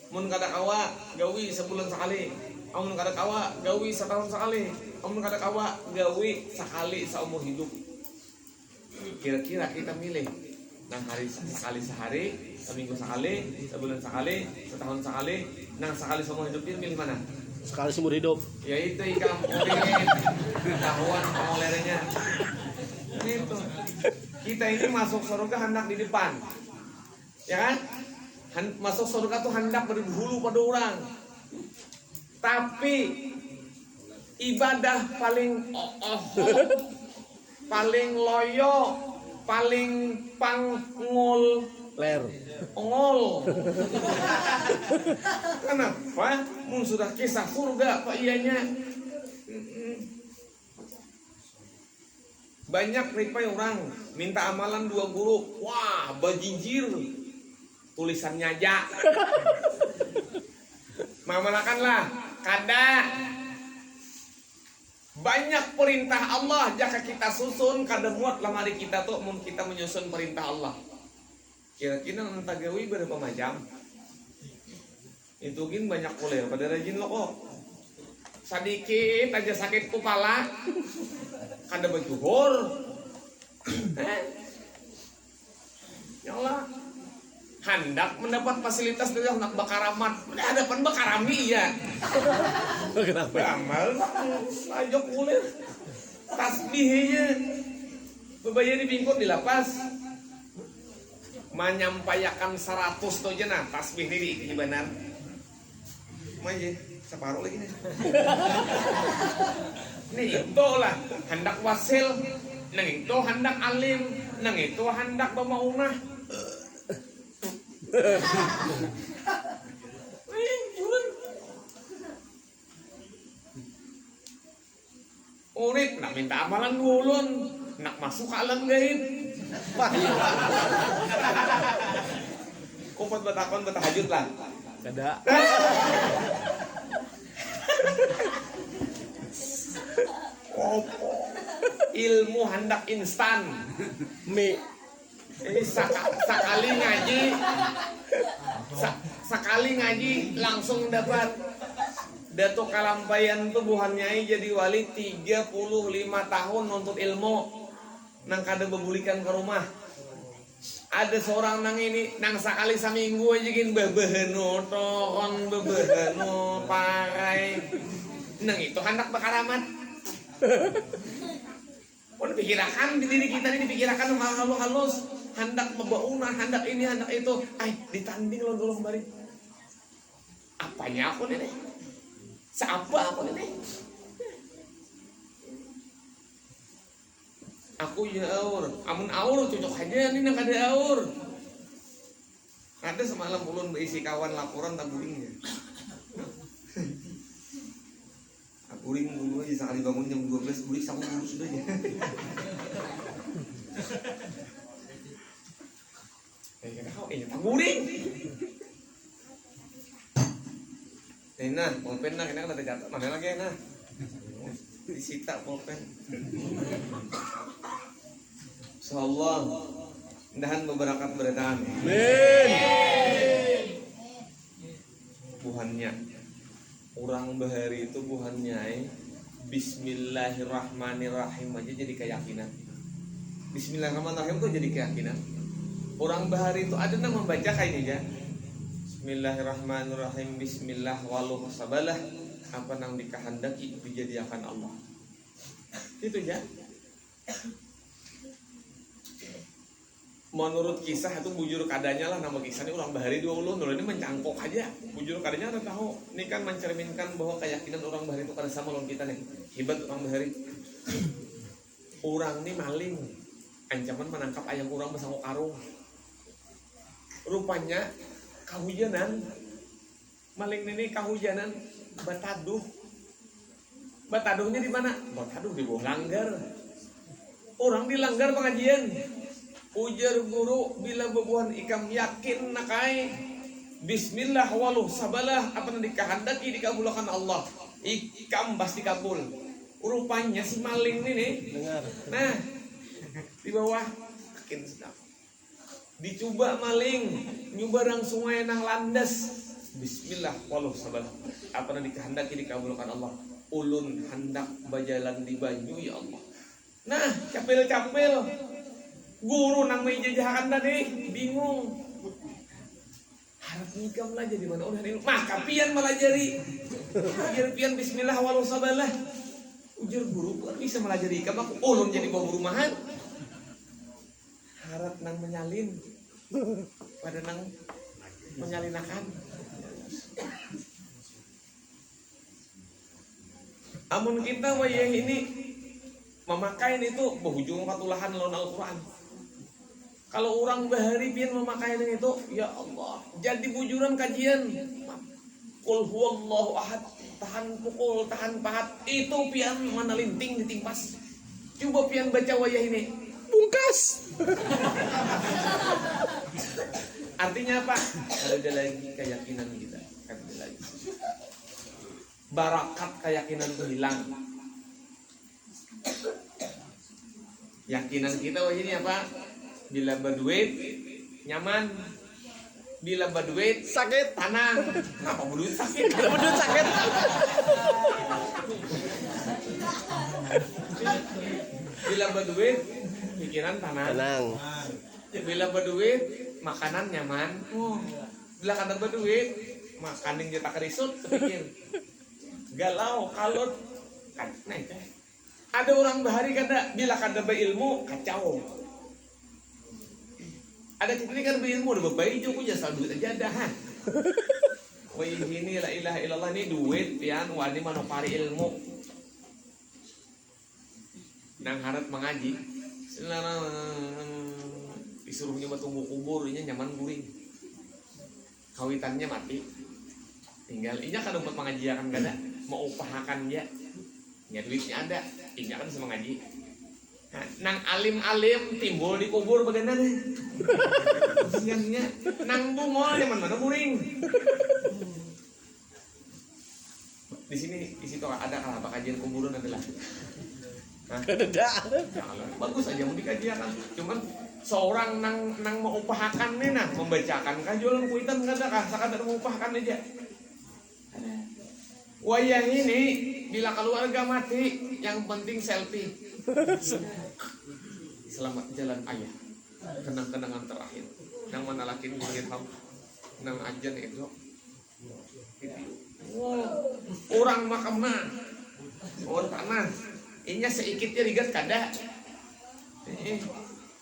Speaker 1: Mun kada kawa gawi sebulan sekali. Amun kada kawa gawi setahun sekali. Amun kada kawa gawi sekali seumur hidup. Kira-kira kita milih nang hari sekali sehari, seminggu sekali, sebulan sekali, setahun sekali, nang sekali seumur hidup ini milih mana?
Speaker 2: Sekali seumur hidup.
Speaker 1: Ya itu ikan uring tahuan pengolernya. Itu. Kita ini masuk surga hendak di depan. Ya kan? Masuk surga tuh hendak berdahulu pada orang. Tapi ibadah paling paling loyo, paling pangul ongol. Kenapa? Mun sudah kisah surga Pak ianya. Banyak ripai orang minta amalan 2 guru. Wah, bajinjir. Tulisannya aja. Mamalakanlah. Kada banyak perintah Allah jika kita susun kada muat lamari kita tuh mun kita menyusun perintah Allah. Kira-kira nang tagawi berapa macam? Itu gin banyak kuliah pada rajin lo kok. Sedikit aja sakit kepala kada berjuhur. Ya Allah. Hendak mendapat fasilitas dari hendak bakaramat. Hadapan bakarami ya.
Speaker 2: Kenapa?
Speaker 1: Amal ayo kuliah. Tasbihnya bebayar di bingkut di lapas. Menyampaikan 100 tuh aja nah tasbih ini benar. Manja separuh lagi nih. Nih itu lah hendak wasil, nang itu hendak alim, nang itu hendak bamaunah. Urip nak minta amalan ngulun, nak masuk ke alam gaib. Kumpul betakon betahajud lah.
Speaker 2: Kada.
Speaker 1: Ilmu hendak instan. Sekali ngaji sekali ngaji langsung dapat. Datuk Kalampayan tuh buhan nyai jadi wali 35 tahun nuntut ilmu nang kada bebulikan ke rumah. Ada seorang nang ini nang sekali seminggu aja gin bebeheno tohon bebeheno pakai nang itu hendak bakaramat. Oh dipikirkan di diri kita ini dipikirkan halus hendak membauna hendak ini hendak itu ditanding lo dulu kembali apanya aku nih siapa aku nih aku ya aur amun aur cocok aja nih nang ada aur ada semalam ulun berisi kawan laporan taburingnya uring dulu aja sekali bangun jam 12 uring sama dulu sudah ya. Uring. Nah, pulpen nah kena ada jatuh mana lagi nah. Disita pulpen. Insyaallah ndahan beberapa beratan.
Speaker 2: Amin.
Speaker 1: Buhannya orang bahari itu buhannya Bismillahirrahmanirrahim aja jadi keyakinan. Bismillahirrahmanirrahim itu jadi keyakinan. Orang bahari itu ada yang membaca kayak ini ya. Bismillahirrahmanirrahim. Bismillah waluh sabalah. Apa nang dikehendaki dijadikan Allah. Itu ya. Menurut kisah itu bujur kadanya lah nama kisah ini orang bahari 20 ini mencangkok aja. Bujur kadanya ada tahu. Ini kan mencerminkan bahwa keyakinan orang bahari itu pada sama lawan kita nih. Hebat orang bahari. Orang ini maling. Ancaman menangkap ayam orang bersama karung. Rupanya kahujanan. Maling ini kahujanan bataduh. Bataduhnya di mana? Bataduh di bawah langgar. Orang dilanggar pengajian. Ujar guru bila bebuhan ikam yakin nakai Bismillah waluh sabalah apa yang dikehendaki dikabulkan Allah ikam pasti kabul. Rupanya si maling ini nih
Speaker 2: Dengar.
Speaker 1: nah di bawah yakin sedap dicoba maling nyubarang sungai nang landas Bismillah waluh sabalah apa yang dikehendaki dikabulkan Allah ulun hendak berjalan di banyu ya Allah. Nah capil-capil guru nang menjajakan tadi bingung harap nikam lah jadi mana udah ini maka pian melajari ujar pian Bismillah walau sabalah ujar guru bukan bisa melajari ikam aku ulun jadi bawa rumahan harap nang menyalin pada nang menyalinakan amun kita wayah ini memakai itu berhujung katulahan lawan Al-Quran. Kalau orang bahari pian memakai itu, ya Allah, jadi bujuran kajian. Qul huwallahu ahad, tahan pukul, tahan pahat, itu pian mana linting ditimpas. Coba pian baca wayah ini,
Speaker 2: Bungkas.
Speaker 1: artinya apa? Ada lagi keyakinan kita, ada lagi. Barakat keyakinan itu hilang. Yakinan kita wah ini apa? Bila berduit nyaman, bila berduit
Speaker 2: Sakit.
Speaker 1: tenang. Apa berduit sakit?
Speaker 2: Kalau berdua sakit.
Speaker 1: Bila berduit pikiran tenang.
Speaker 2: Tenang.
Speaker 1: Bila berduit makanan nyaman. Bila kada berduit makan yang cetak risut pikir. Galau kalut kan nah itu. Ada orang bahari kada bila kada berilmu kacau. Ada kita ini kan berilmu udah bebaik juga jasa duit aja dah. Wah ini la ilaha illallah ini duit pian wani manopari ilmu. Nang harap mengaji. Disuruhnya tunggu kubur ini nyaman guring. Kawitannya mati. Tinggal inya kan umpet pengajian kada mau upahakan dia. Ya duitnya ada, ini kan bisa mengaji. Nah, nang alim-alim timbul di kubur bagaimana? Usianya nang bungol yang mana kuring. Di sini di situ ada kalau kajian kuburan adalah. Nah,
Speaker 2: Ada.
Speaker 1: bagus aja mau dikajian. Cuman seorang nang mau upahakan nih nah membacakan kajulan kuitan kada kah sakadar mau upahakan aja. Wayah ini bila keluarga mati yang penting selfie. Selamat jalan ayah. Kenang-kenangan terakhir. Nang mana laki ngirham nang ajan itu. Orang makamna. Orang tanah. Inya seikitnya rigat kada.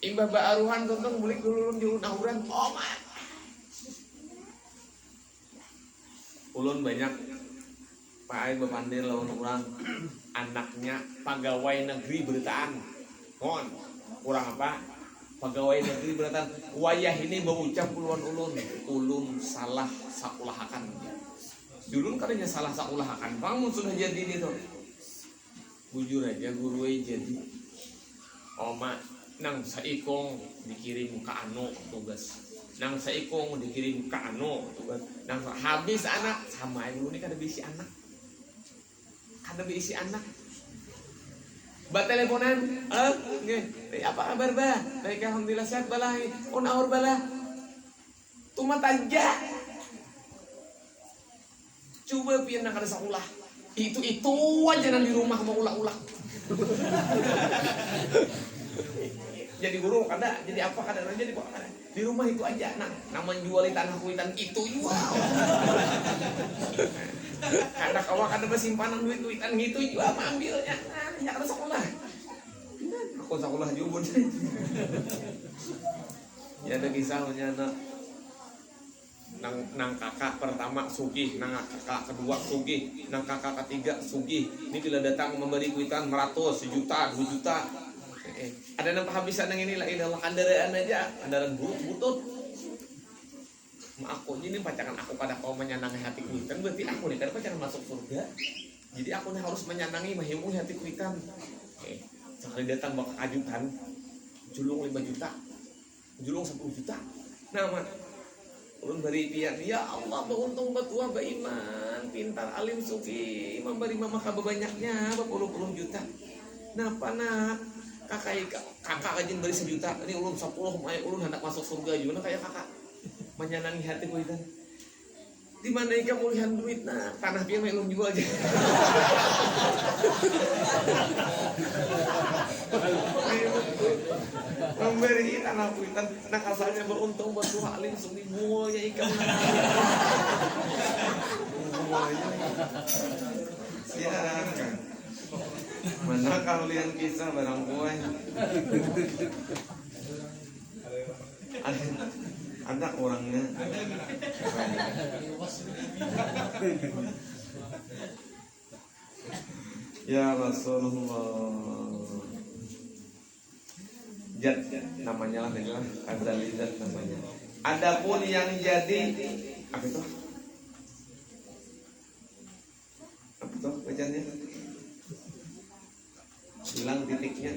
Speaker 1: Imbah baaruhan tonton mulik dulu di unahuran. Oh man. Ulun banyak Pak Ai bepandir lawan orang anaknya pegawai negeri beritaan. Mohon kurang apa? Pegawai negeri beritaan. Wayah ini mengucap puluhan ulun salah sakulahakan. Dulu katanya salah sakulahakan. Bangun sudah jadi itu. Bujur aja guru jadi. Oma nang saikong dikirim ke anu tugas. Nang saikong dikirim ke anu tugas. Nang habis anak sama dulu ini kada bisi anak. Ada isi anak. Ba teleponan, apa kabar ba? Baik alhamdulillah sehat balai. On aur bala. Tumat aja. Coba pian nak ada sekolah. Itu aja nang di rumah mau ulah-ulah. Jadi guru kada, jadi apa kada, jadi apa kada. Di rumah itu aja, nah, nama jual tanah kuitan itu jual. Kada kawa kada bersimpanan duit-duitan gitu jual, ambilnya, nah, ya kada sekolah. Aku sekolah juga. Ya ada kisahnya nang kakak pertama sugih, nang kakak kedua sugih, nang kakak ketiga sugih. Ini bila datang memberi kuitan 100, 1 juta, 2 juta. Ada nang kehabisan yang ini lagi dalam kendaraan aja, kendaraan butut. Aku ini pacaran aku pada kau menyenangi hati kuitan, berarti aku nih kan pacaran masuk surga. Jadi aku nih harus menyenangi mahimu hati kuitan. Sekali datang bakal kajutan, julung 5 juta, julung 10 juta. Nah, mak, ulun beri pian, ya Allah beruntung betua beriman, pintar alim sufi, memberi mama banyaknya, berpuluh-puluh juta. Napa nak? Kakak rajin beri 1 juta, ini ulun 10, ulun hendak masuk surga juga, kayak kakak menyenangi hati kuitan. Di mana ikan mulihan duit, nah tanah pian ulun jual aja. Memberi tanah kuitan, nah asalnya beruntung bertuah alim suni buahnya ikan. Buahnya, siaran. Mana kalian kisah barang buah? Ada orangnya. Ya Rasulullah. Jad namanya lah adalah Azalizat namanya. Adapun yang jadi apa itu? Apa itu bacanya? Hilang titiknya.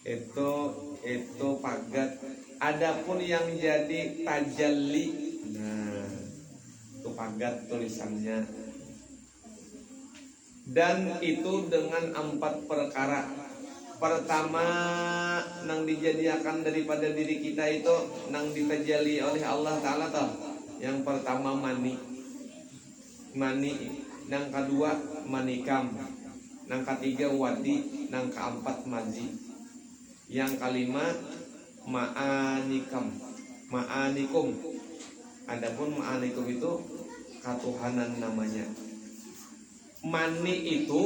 Speaker 1: Itu pagat. Adapun yang jadi tajalli, nah itu pagat tulisannya. Dan itu dengan 4 perkara. Pertama, nang dijadiakan daripada diri kita itu nang ditajali oleh Allah Ta'ala toh. Yang pertama mani, nang kedua manikam, nang ketiga wadi, nang keempat mazi, yang kelima ma'anikum. Adapun ma'anikum itu katuhanan namanya. Mani itu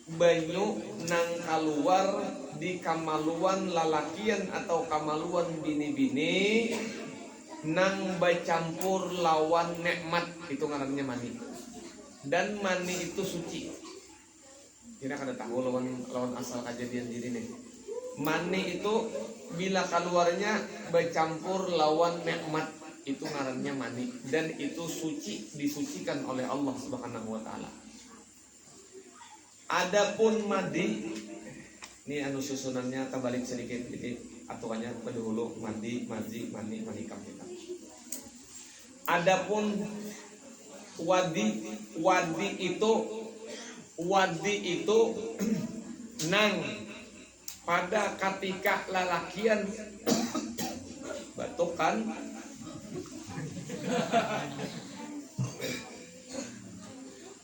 Speaker 1: banyu nang keluar di kamaluan lalakian atau kamaluan bini-bini nang bercampur lawan nikmat, itu ngarannya mani. Dan mani itu suci. Kira kada tahu lawan asal kejadian diri nih. Mani itu bila keluarnya bercampur lawan nikmat, itu ngarannya mani, dan itu suci, disucikan oleh Allah Subhanahu wa taala. Adapun madi, ini anu susunannya terbalik sedikit, jadi aturannya pendahulu madi, mazi, mani, manikam kita. Adapun wadi itu nang pada ketika lalakian batukan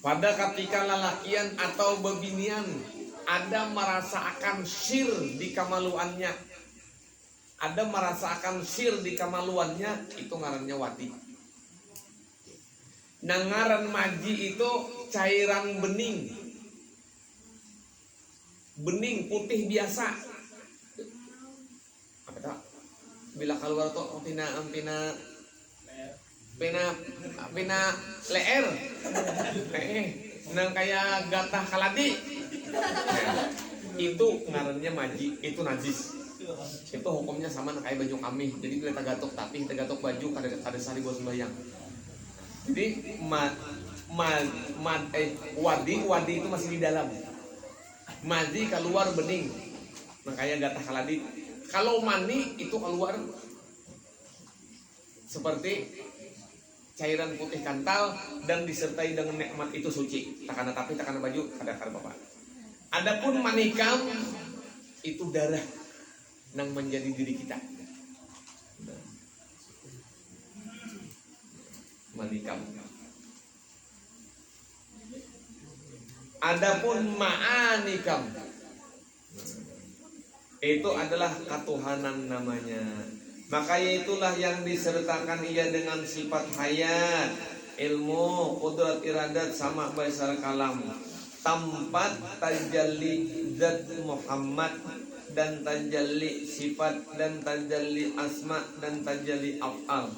Speaker 1: pada ketika lalakian atau bebinian ada merasakan sir di kamaluannya, ada merasakan sir di kamaluannya, itu ngarannya wadi. Nangaran maji itu cairan bening putih biasa. Apa itu? Bila keluar tuh pina leer, nang kayak gatah kaladi, itu ngarannya maji, itu najis. Itu hukumnya sama kayak baju kami. Jadi kita gatok tapi kita gatok baju kada sari buat sembahyang. Jadi wadi itu masih di dalam. Maji keluar bening, nah kayak gatah kaladi. Kalau mani itu keluar seperti cairan putih kental dan disertai dengan nikmat, itu suci. Takana tapi takana baju kada bapak. Adapun manikam itu darah nang menjadi diri kita. Manikam. Adapun ma'anikam itu adalah ketuhanan namanya. Maka itulah yang disertakan ia dengan sifat hayat, ilmu, qudrat, iradat, sama baisal kalam. Tempat tajalli zat Muhammad dan tajalli sifat dan tajalli asma dan tajalli af'al.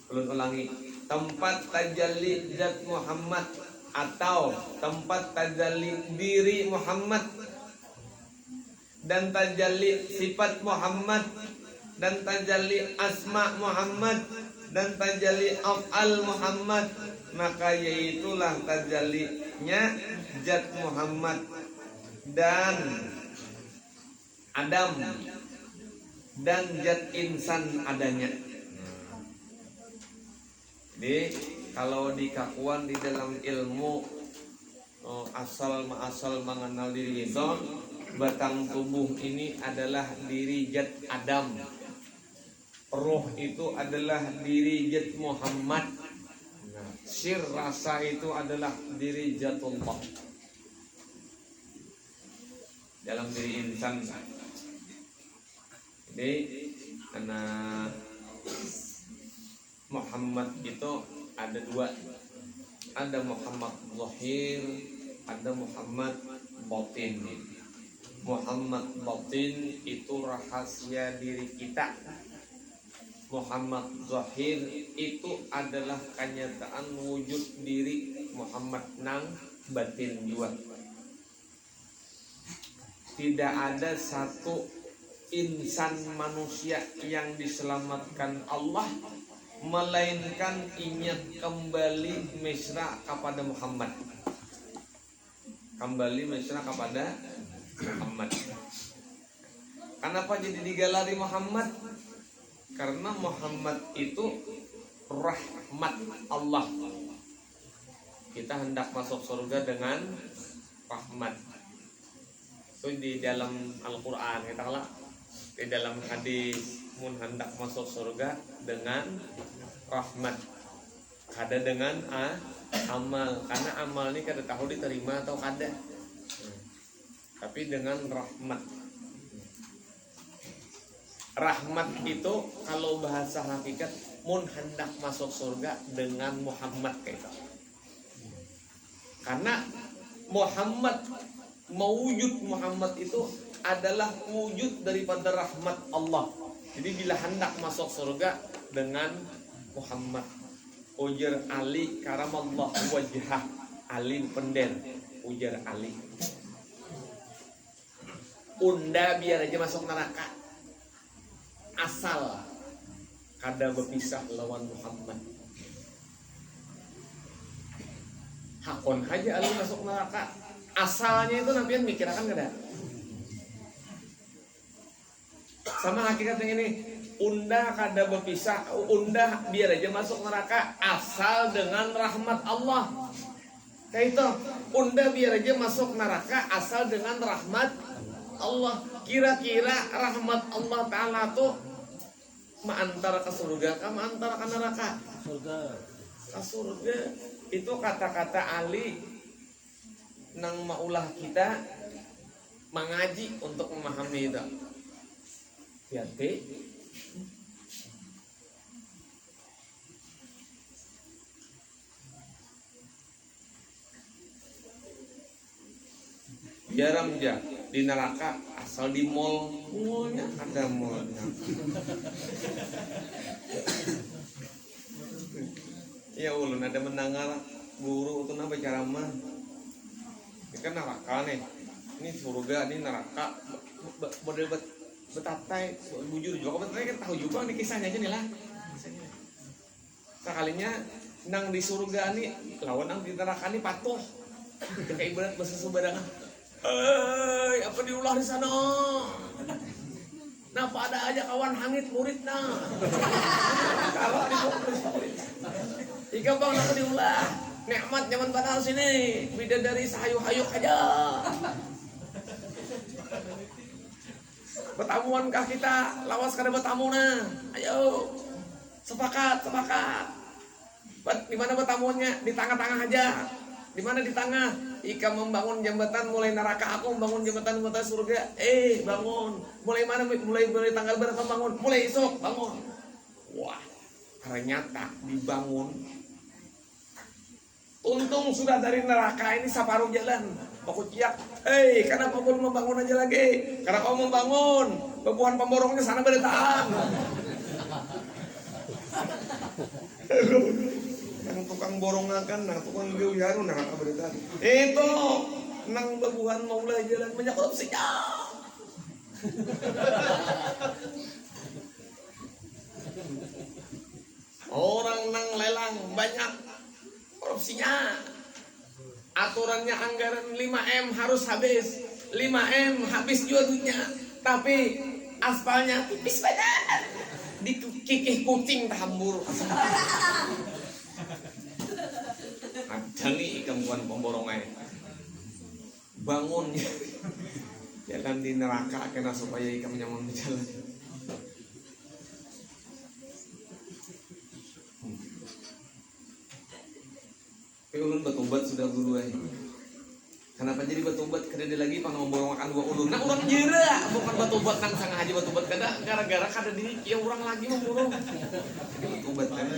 Speaker 1: Ulun ulangi. Tempat tajalli zat Muhammad atau tempat tajalli diri Muhammad dan tajalli sifat Muhammad dan tajalli asma Muhammad dan tajalli af'al Muhammad, maka yaitulah tajallinya zat Muhammad dan Adam dan zat insan adanya. Jadi kalau di kakuan di dalam ilmu asal mengenal diri itu, batang tubuh ini adalah diri zat Adam. Roh itu adalah diri zat Muhammad. Sir rasa itu adalah diri zatullah. Dalam diri insan. Jadi karena Muhammad itu ada dua. Ada Muhammad zahir, ada Muhammad batin. Muhammad batin itu rahasia diri kita. Muhammad zahir itu adalah kenyataan wujud diri Muhammad nang batin juga. Tidak ada satu insan manusia yang diselamatkan Allah melainkan ingat kembali mesra kepada Muhammad. Kembali mesra kepada Muhammad. Kenapa jadi digelari Muhammad? Karena Muhammad itu rahmat Allah. Kita hendak masuk surga dengan rahmat. Itu di dalam Al-Quran kita kalah. Di dalam hadis mun hendak masuk surga dengan rahmat. Kada dengan amal. Karena amal ini kada tahu diterima atau kada. Tapi dengan rahmat. Rahmat itu kalau bahasa hakikat mun hendak masuk surga dengan Muhammad kayak itu. Karena Muhammad mewujud Muhammad itu adalah wujud daripada rahmat Allah. Jadi bila hendak masuk surga dengan Muhammad, ujar Ali karamallah wajhah, Ali pender, ujar Ali. Unda biar aja masuk neraka. Asal kada berpisah lawan Muhammad. Hakon aja Ali masuk neraka. Asalnya itu nampian mikirakan kada. Sama hakikatnya ini, unda kada berpisah, unda biar aja masuk neraka asal dengan rahmat Allah. Kayak itu, unda biar aja masuk neraka asal dengan rahmat Allah. Kira-kira rahmat Allah Ta'ala tuh antara ke surga sama antara ke neraka?
Speaker 2: Surga.
Speaker 1: Ke surga. Itu kata-kata Ali nang maulah kita mengaji untuk memahami itu. Hati. Jarang ja di neraka asal di mallnya ada mallnya. Ya ulun ada mendengar guru itu napa ceramah. Ini kan neraka nih. Ini surga, ini neraka. Model betatai, bujur juga. Betul kan tahu juga nih kisahnya aja nih lah. Sekalinya nang di surga nih lawan nang di neraka nih patuh. Kayak ibarat bahasa Sumbadangan. Apa diulah di sana? Napa ada aja kawan hangit murid nah. Kalau di murid. Ika bang napa diulah? Nikmat zaman padahal sini. Bidadari sahayu-hayuk aja. Bertamuankah kita? Lawas kada bertamu nah. Ayo. Sepakat. Di mana bertamuannya? Di tengah-tengah aja. Di mana di tengah? Ika membangun jembatan mulai neraka, aku membangun jembatan mulai surga. Bangun. Mulai mana? Mulai tanggal berapa bangun? Mulai esok bangun. Wah, ternyata dibangun. Untung sudah dari neraka ini separuh jalan. Aku ciak, kenapa belum membangun aja lagi? Karena kau membangun, bebuan pemborongnya sana bertahan. Nang tukang borongakan, nang tukang geuyaru nang bertahan. Itu nang bebuan mau mulai jalan banyak korupsinya. Orang nang lelang banyak korupsinya. Aturannya anggaran 5M harus habis. 5M habis juga duitnya. Tapi aspalnya tipis badan. Dikikih kucing tahambur. Ada nih ikan buan pemborongnya. Bangun jalan di neraka kena supaya ikan nyaman berjalan. Ulun batubat sudah guru aja. Kenapa jadi batubat? Kada dia lagi pang memborong makan dua ulun. Nah urang jera bukan batubat nang sang haji batubat kada gara-gara kada di ya urang lagi memborong. Jadi batubat kan.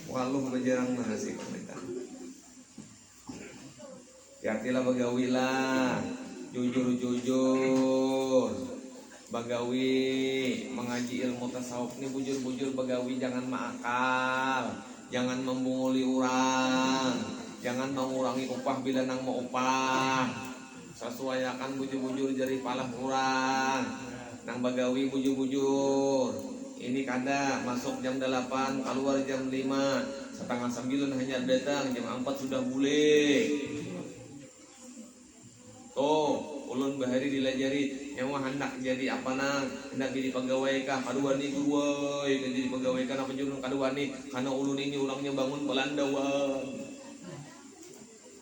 Speaker 1: Walau berjarang mana sih pemerintah. Yartilah bagawilah, jujur. Bagawi mengaji ilmu tasawuf ini bujur-bujur bagawi jangan makal. Jangan membunguli orang, jangan mengurangi upah bila nang mau upah. Sesuaikan bujur-bujur jari palah orang. Nang bagawi bujur-bujur. Ini kada masuk jam 8, keluar jam 5, setengah 9 hanya datang, jam 4 sudah boleh. Tuh, ulun bahari dilajari nyawa hendak jadi apa nang hendak jadi pegawai kah kaduani guruai kan jadi pegawai kah apa jurun kaduani karena ulun ini ulangnya bangun Belandawan.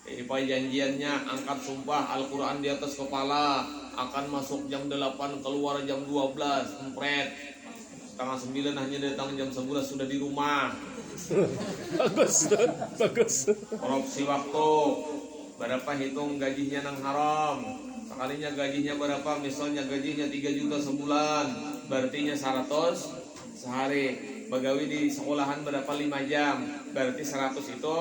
Speaker 1: Pak janjiannya angkat sumpah Al-Quran di atas kepala akan masuk jam 8 keluar jam 12 empret setengah 9 hanya datang jam 11 sudah di rumah.
Speaker 2: Bagus.
Speaker 1: Korupsi waktu berapa hitung gajinya nang haram. Sekalinya gajinya berapa? Misalnya gajinya 3 juta sebulan, berarti 100 sehari. Bagawi di sekolahan berapa? 5 jam. Berarti 100 itu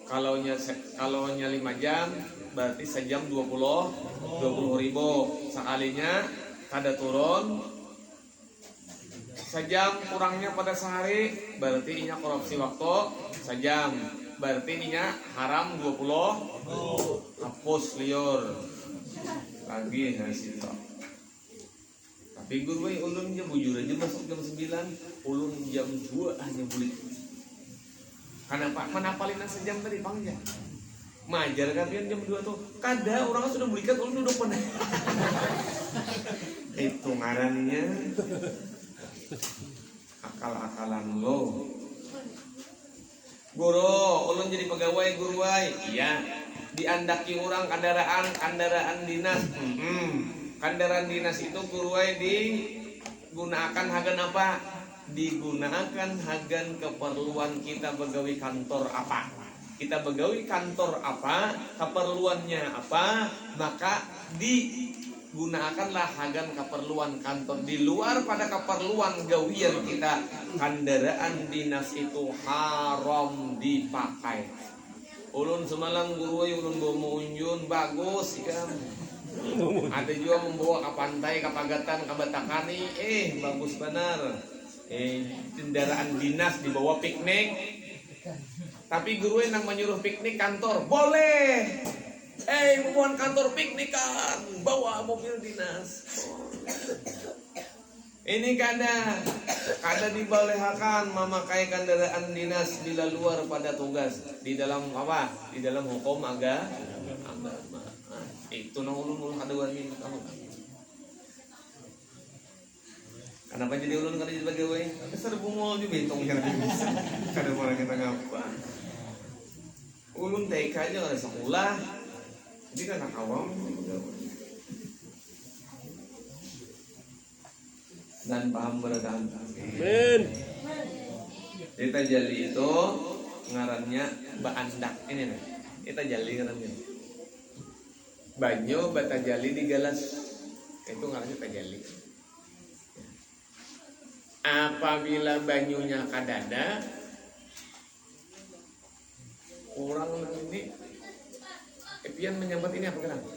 Speaker 1: kalau nya 5 jam berarti sejam 20 ribu. Sekalinya kada turun sejam kurangnya pada sehari berarti inya korupsi waktu sejam. Berarti ininya haram 20 hapus liur lagi hasil tak. Tapi guru ulun aja bujur aja masuk jam 9 ulun jam 2 hanya boleh. Karena pak menapalin sejam tadi pangja majar kalian jam 2 tuh kada orang sudah belikan ulun udah pernah. Itu ngarannya akal-akalan lo. Guru, ulun jadi pegawai guruai. Iya. Diandaki orang kendaraan dinas. Kendaraan dinas itu guruai digunakan hagan apa? Digunakan hagan keperluan kita pegawai kantor apa? Kita pegawai kantor apa? Keperluannya apa? Maka digunakanlah hagan keperluan kantor di luar pada keperluan gawian kita. Kendaraan dinas itu haram dipakai. Ulun semalam guru ulun bawa unjun bagus kan. Ada juga membawa ke pantai, ke Pagatan, ke Batakani, bagus benar. Kendaraan dinas dibawa piknik. Tapi guru yang menyuruh piknik kantor boleh. Membuat kantor piknikan, bawa mobil dinas. Ini kada dibolehakan memakai kendaraan dinas bila luar pada tugas di dalam apa? Di dalam hukum agama. Itu nang ulun kaduan ini kamu. Kenapa jadi ulun kada jadi pegawai? Serbu mall juga hitong yang bisa. Kada orang kita ngapa? Ulun TK aja kada sekolah. Jadi kan awam dan paham beradaan.
Speaker 2: Amin.
Speaker 1: Kita jali itu ngarannya baandak ini nih. Kita jali ngarannya. banyu batajali di gelas, itu ngarannya tajali. Apabila banyunya kadada, orang ini Epian menyambat ini apa kenapa?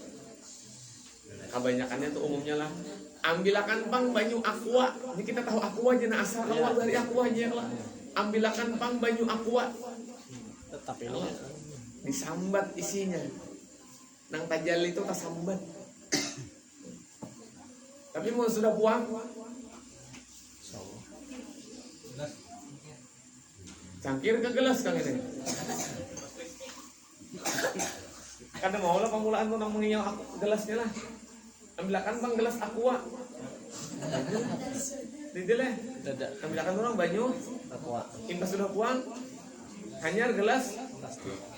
Speaker 1: Kebanyakannya tuh umumnya lah, ambilakan pang banyu aqua. Ini kita tahu aqua aja, nah asal awal dari aqua aja lah. Ambilakan pang banyu aqua.
Speaker 2: Tetap ini.
Speaker 1: Disambat isinya. Nang tajali itu tasambat. Tapi mau sudah buang, cangkir ke gelas kang ini. Kadang mau lah pamulaan tuh nang menginyau gelasnya lah. Ambilakan bang gelas aqua. Didele.
Speaker 2: Tidak.
Speaker 1: Ambilakan orang banyu.
Speaker 2: Aqua.
Speaker 1: Impas sudah buang, hanyar gelas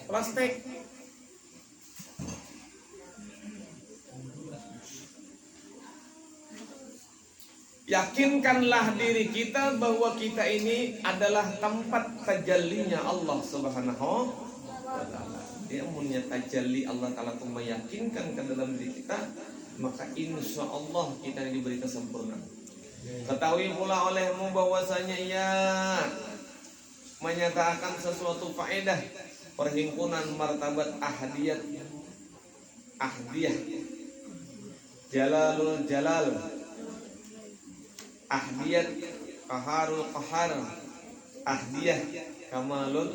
Speaker 1: plastik. Yakinkanlah diri kita bahwa kita ini adalah tempat tajallinya Allah Subhanahu wa ta'ala. Dia punya tajalli Allah Ta'ala itu meyakinkan ke dalam diri kita, maka insya Allah kita ini diberi kesempurnaan. Ketahui pula olehmu bahwasanya ia menyatakan sesuatu faedah perhimpunan martabat ahdiyah, jalalul jalal, ahdiyat qaharul qahar, ahdiyah kamalul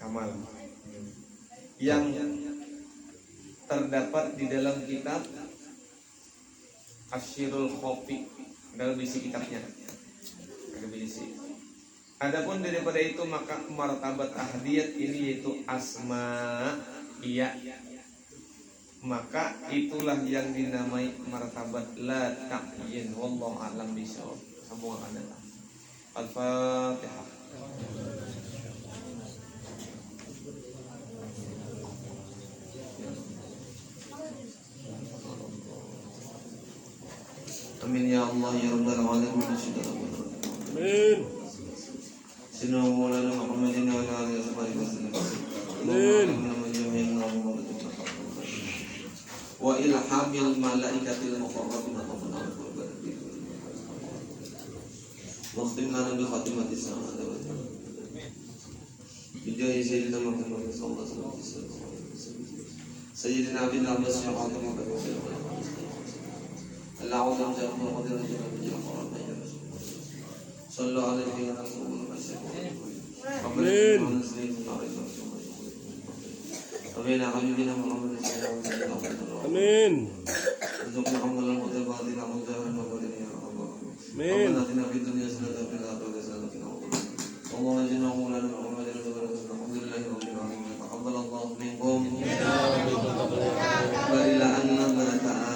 Speaker 1: kamal, yang terdapat di dalam kitab Asyirul Khofi, dalam isi kitabnya ada berisi. Adapun daripada itu maka martabat ahdiyat ini yaitu asma iya, maka itulah yang dinamai martabat la ta'yin. Wallahu a'lam bishawab. Sambung adalah Al-Fatihah. Amin ya Allah ya rabbal alamin.
Speaker 2: Amin.
Speaker 1: Sinu Maulana Muhammadin wa ala alihi wasallam.
Speaker 2: Amin.
Speaker 1: Wa ilhamil malaikatil muqarrabin wa khtimna bi khatimatis sa'adah wa bijahi sayyidina Muhammad sallallahu alaihi wasallam. Sayyidina Abil Abbas ya Allah Allahumma ja'alna qadiran jalla sallu alaihi wa sallam.
Speaker 2: Amin.
Speaker 1: Amin ya habibina Muhammad sallallahu alaihi wasallam.
Speaker 2: Amin.
Speaker 1: Rizqna amalan wa tabatina wa jahan wa qadina ya Allah.
Speaker 2: Amin.
Speaker 1: Atina fid dunya hasanatan wa fil akhirati hasanatan wa qina Allahumma inna maulana Muhammadin alhamdulillahi rabbil alamin. Taqabbalallahu minkum wa ila anna baraka'a.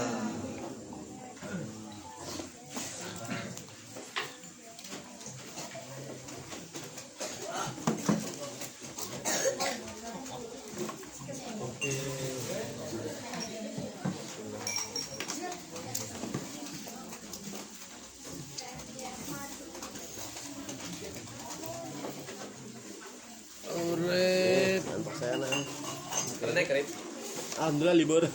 Speaker 2: Urip. Saya nah.
Speaker 1: Keren.
Speaker 2: Alhamdulillah libur.